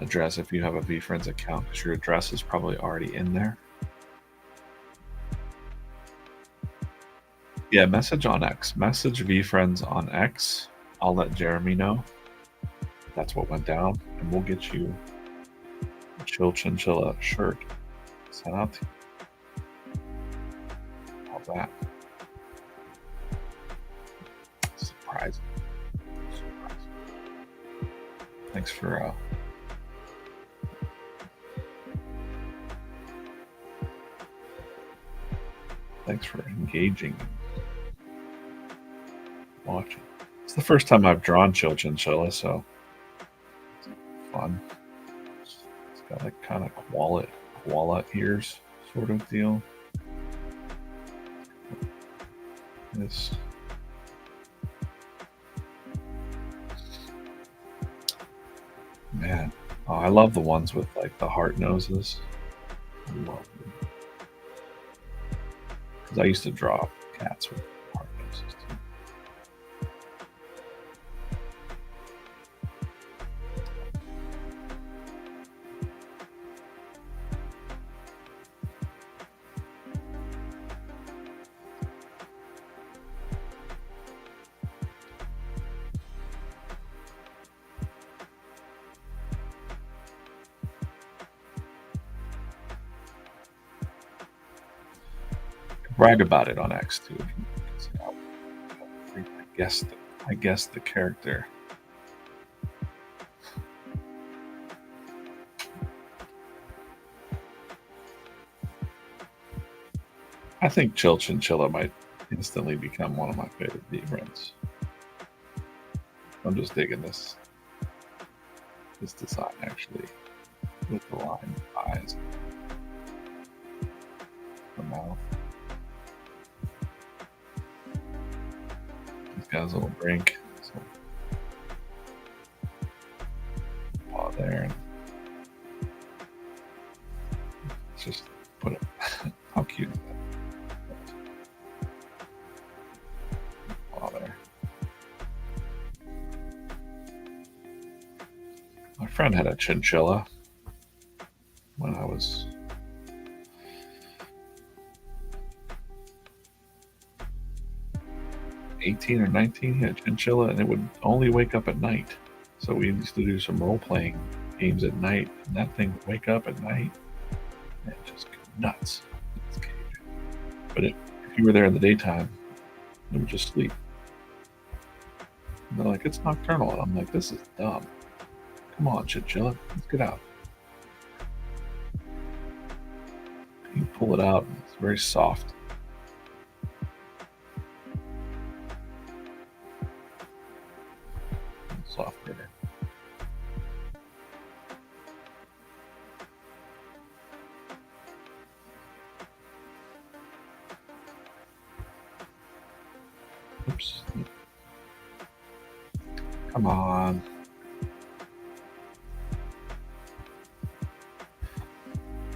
S1: address if you have a VeeFriends account, because your address is probably already in there. Yeah, message on X. Message VeeFriends on X. I'll let Jeremy know that's what went down, and we'll get you a Chill Chinchilla shirt sent out to you. How's that? Surprising. Thanks for engaging and watching. It's the first time I've drawn Chill Chinchilla, so it's fun. It's got like kind of koala ears sort of deal. This. Man, oh, I love the ones with like the heart noses. I love them. Because I used to draw cats with heart noses too. Brag about it on X too. I guessed the character. I think Chill Chinchilla might instantly become one of my favorite VeeFriends. I'm just digging this design actually, with the line eyes, the mouth. He's got his little brink, so paw there. Let's just put it. How cute is that? Paw there. My friend had a chinchilla. 18 or 19, he had a chinchilla, and it would only wake up at night. So we used to do some role-playing games at night, and that thing would wake up at night and just go nuts in its cage. But if you were there in the daytime, it would just sleep. And they're like, it's nocturnal. And I'm like, this is dumb. Come on, chinchilla, let's get out. You pull it out, and it's very soft. Soft critter. Oops. Come on.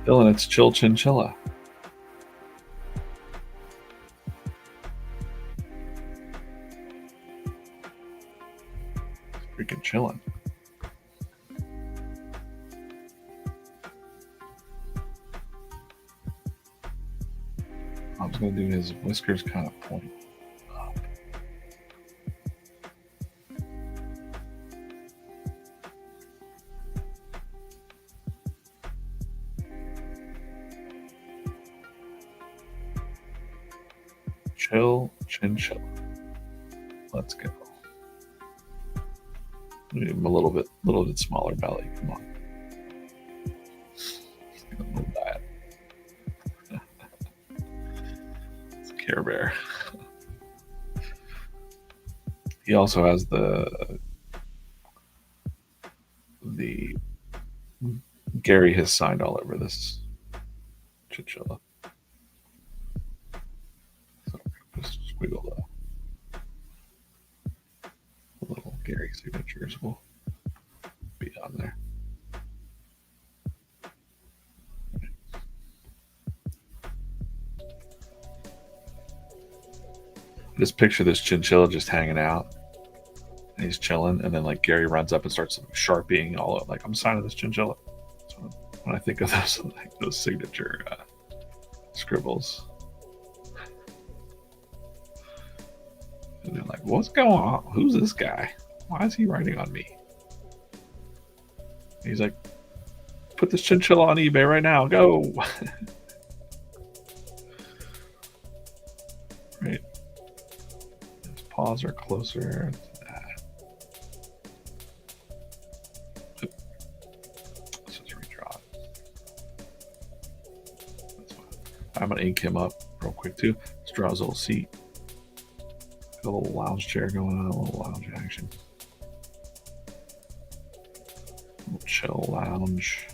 S1: Dylan, it's Chill Chinchilla. It's freaking chilling. I was going to do his whiskers kind of point up. Chill Chinchilla. Let's go. Give him a little bit smaller belly. Come on. A little diet. It's a Care Bear. He also has the Gary has signed all over this chinchilla. So just squiggle the little Gary signatures will be on there. Just picture this chinchilla just hanging out. And he's chilling, and then like Gary runs up and starts sharpieing all of like I'm signing this chinchilla. So when I think of those like those signature scribbles, and they're like, "What's going on? Who's this guy? Why is he writing on me?" And he's like, "Put this chinchilla on eBay right now. Go!" Right. His paws are closer. I'm gonna ink him up real quick too. Let's draw his little seat. Got a little lounge chair going on, a little lounge action. A little chill lounge.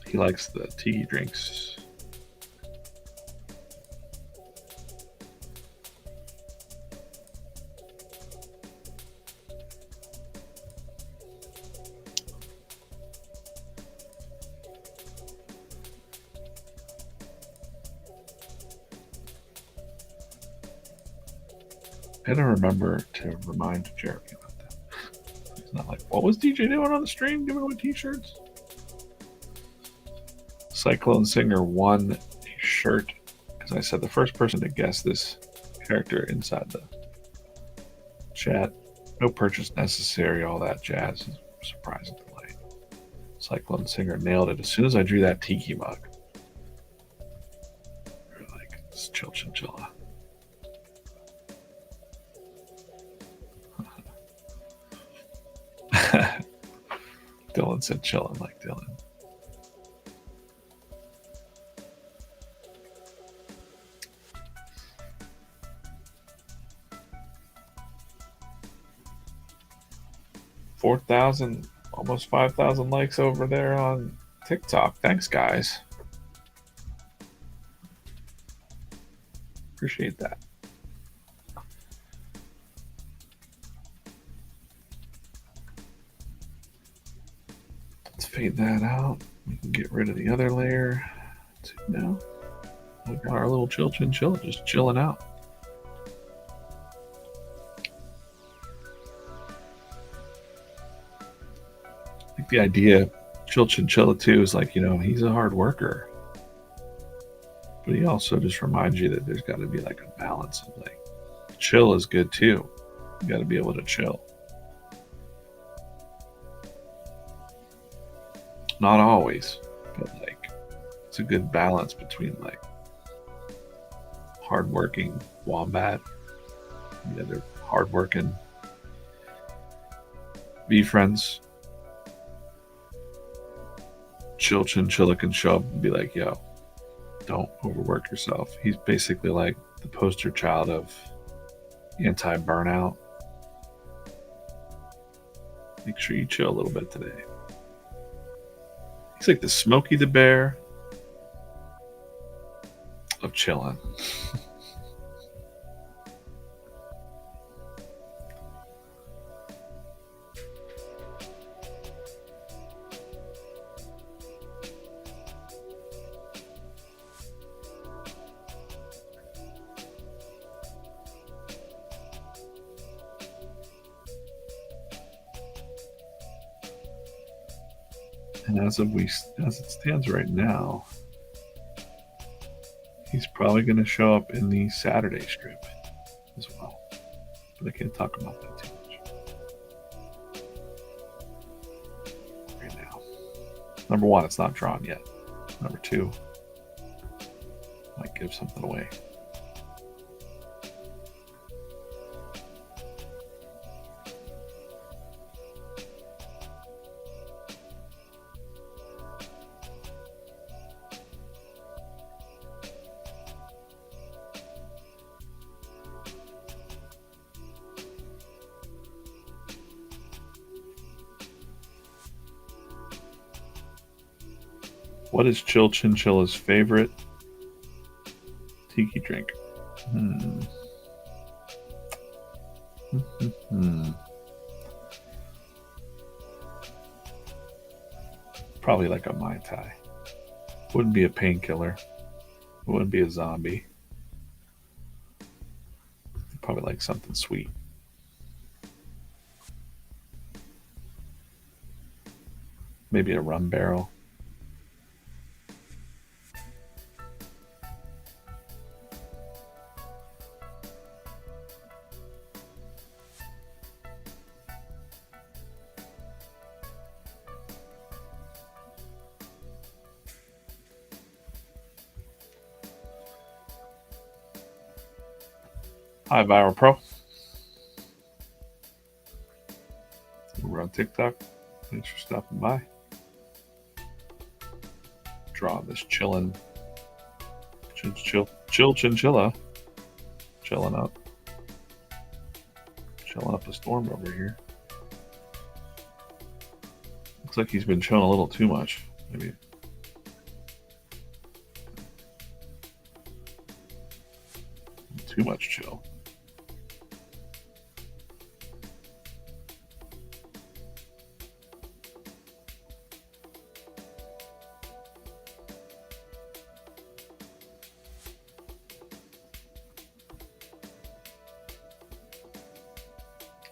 S1: He likes the tea drinks. I gotta remember to remind Jeremy about that. It's not like, what was DJ doing on the stream giving away t-shirts? Cyclone Singer won a shirt because I said the first person to guess this character inside the chat, no purchase necessary, all that jazz. Surprising delight. Cyclone Singer nailed it as soon as I drew that tiki mug. You're like, it's Chill Chinchilla. Dylan said chillin' like Dylan. $4,000, almost 5,000 likes over there on TikTok. Thanks, guys. Appreciate that. Let's fade that out. We can get rid of the other layer. Now we got our little Chill Chinchilla just chilling out. I think the idea of Chill Chinchilla too is like, you know, he's a hard worker. But he also just reminds you that there's got to be like a balance of like chill is good too. You got to be able to chill. Not always, but like it's a good balance between like hardworking wombat, the other hardworking VeeFriends. Chill Chinchilla can show up and be like, yo, don't overwork yourself. He's basically like the poster child of anti burnout. Make sure you chill a little bit today. He's like the Smokey the Bear of chilling. And as it stands right now, he's probably going to show up in the Saturday strip as well. But I can't talk about that too much right now. Number one, it's not drawn yet. Number two, might give something away. What is Chill Chinchilla's favorite tiki drink? Probably like a Mai Tai. Wouldn't be a painkiller. Wouldn't be a zombie. Probably like something sweet. Maybe a rum barrel. Hi, Viral Pro. We're on TikTok. Thanks for stopping by. Draw this chill chinchilla. Chilling up a storm over here. Looks like he's been chilling a little too much. Maybe too much chill.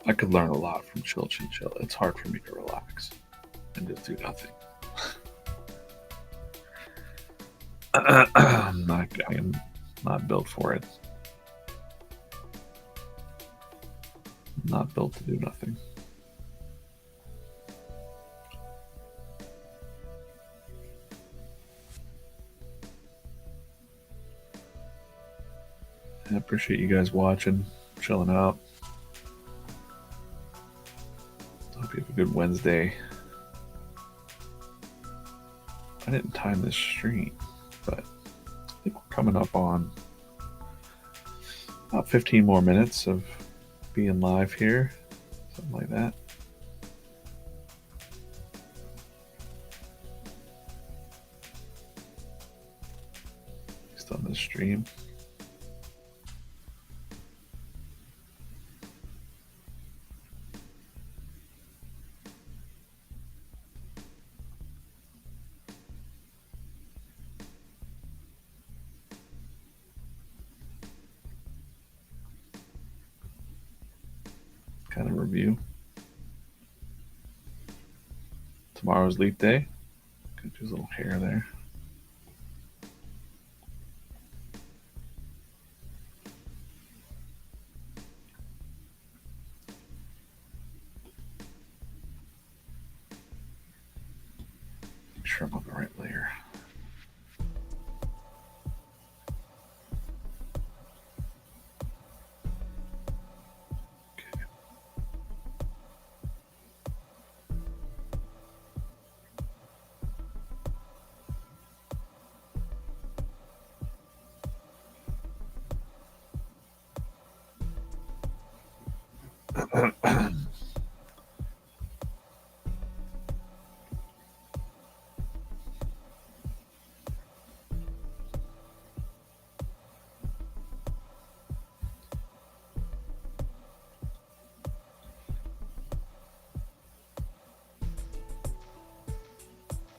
S1: I could learn a lot from Chill Chinchilla. It's hard for me to relax and just do nothing. I am not built for it. Not built to do nothing. I appreciate you guys watching, chilling out. Hope you have a good Wednesday. I didn't time this stream, but I think we're coming up on about 15 more minutes of being live here, something like that. Just on this stream. Kind of review. Tomorrow's leap day. Got his little hair there. sure I'm on the right layer.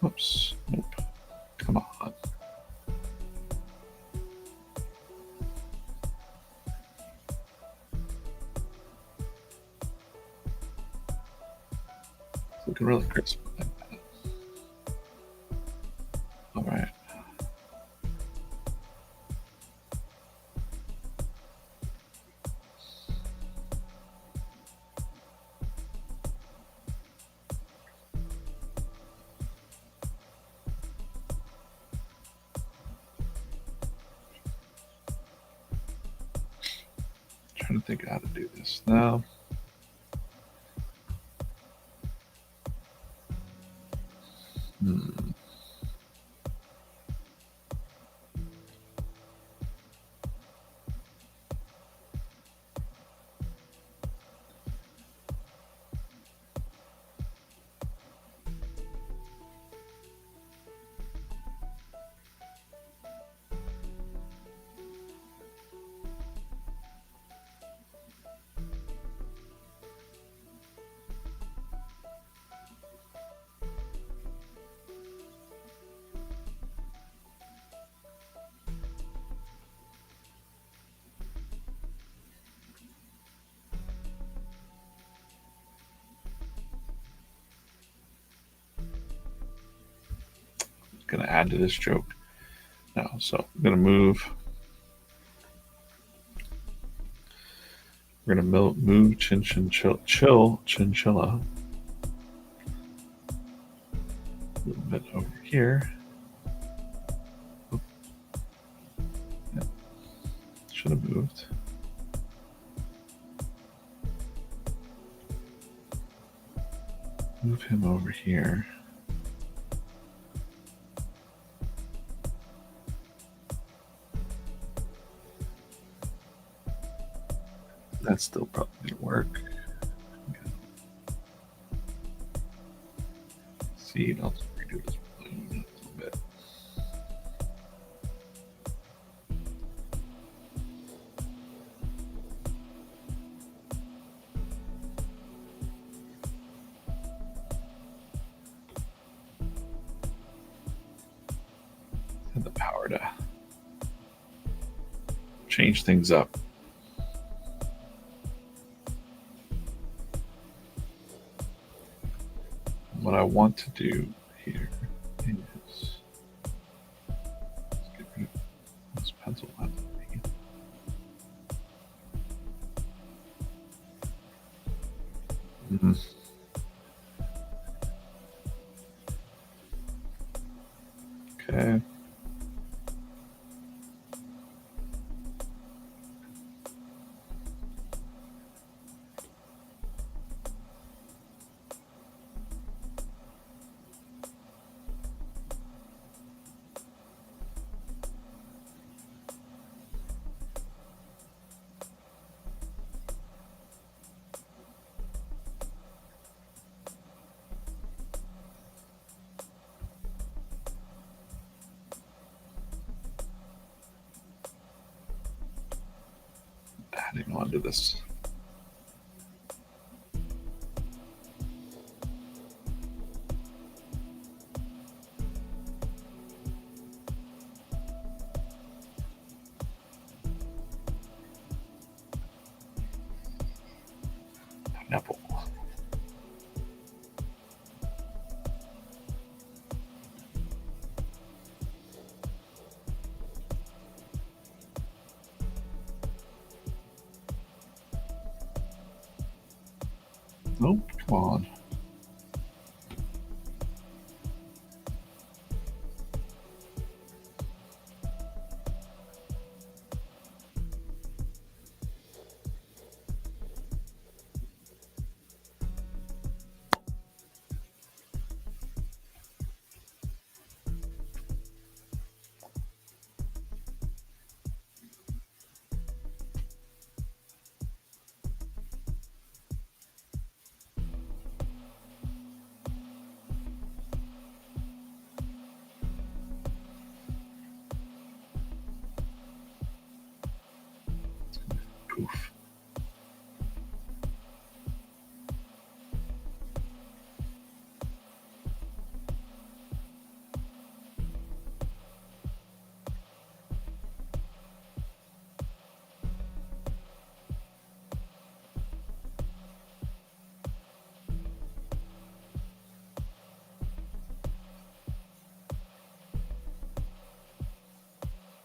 S1: Oops. Nope. Come on. It's looking really crisp. All right. Trying to think of how to do this now. Going to add to this joke now. So I'm going to move. We're going to move chinchilla a little bit over here. Oh. Yeah. Should have moved. Move him over here. That's still probably going to work. See, I'll just redo this balloon a little bit. And the power to change things up. What I want to do here is get rid of this pencil. Okay. Adding on to this. Pineapple. Nope, come on.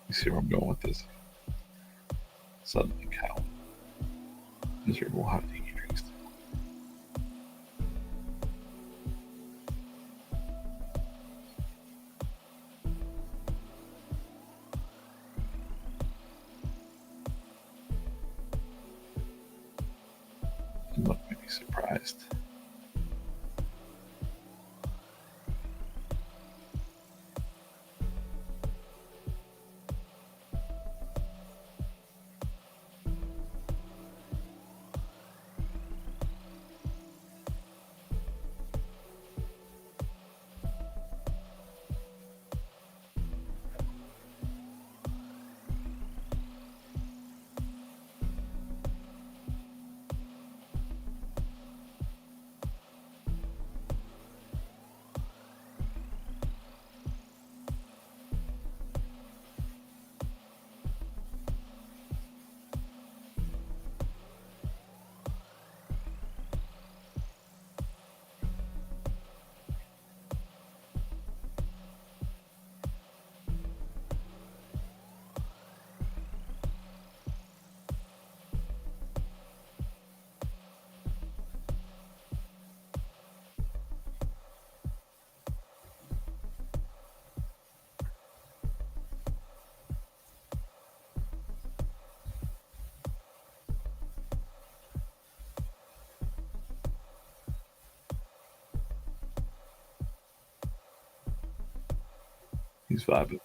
S1: You see where I'm going with this? Suddenly, cow. Lizard will have to eat drinks. And look, maybe surprised. He's vibing.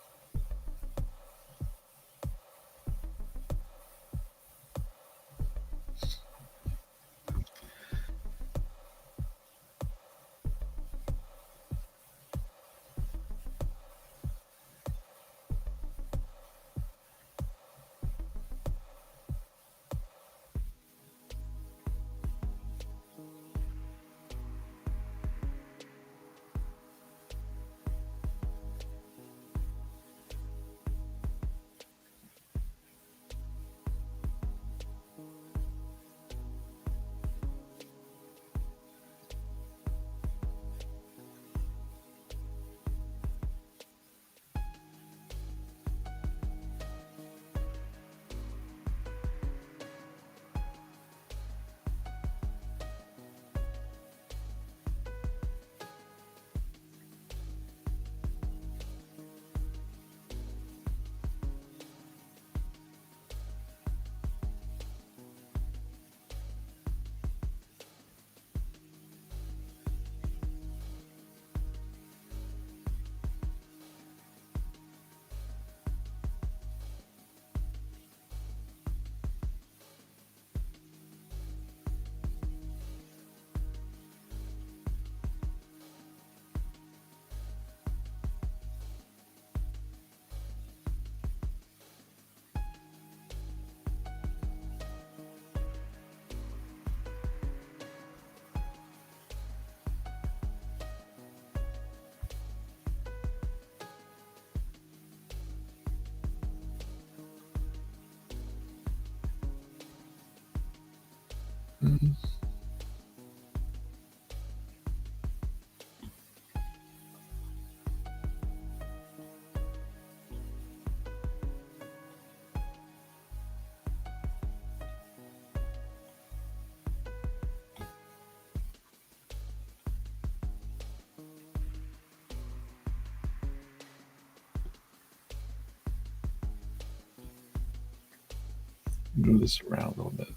S1: Mm-hmm. Move this around a little bit.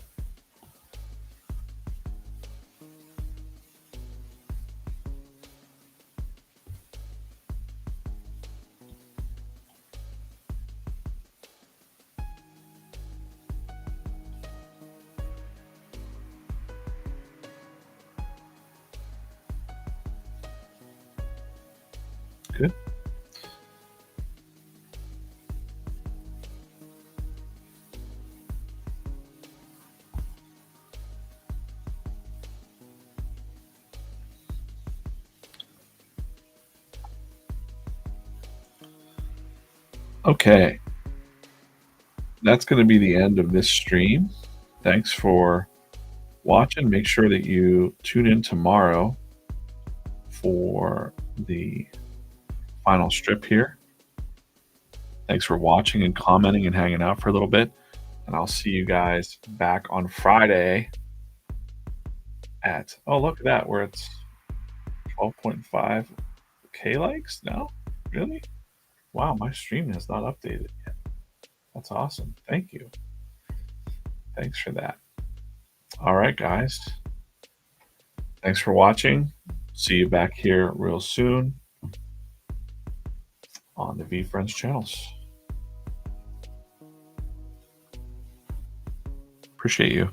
S1: Good. Okay. That's going to be the end of this stream. Thanks for watching. Make sure that you tune in tomorrow for the final strip here. Thanks for watching and commenting and hanging out for a little bit. And I'll see you guys back on Friday at, oh, look at that. We're at 12.5K likes now? Really? Wow, my stream has not updated yet. That's awesome. Thank you. Thanks for that. All right, guys. Thanks for watching. See you back here real soon on the VeeFriends channels. Appreciate you.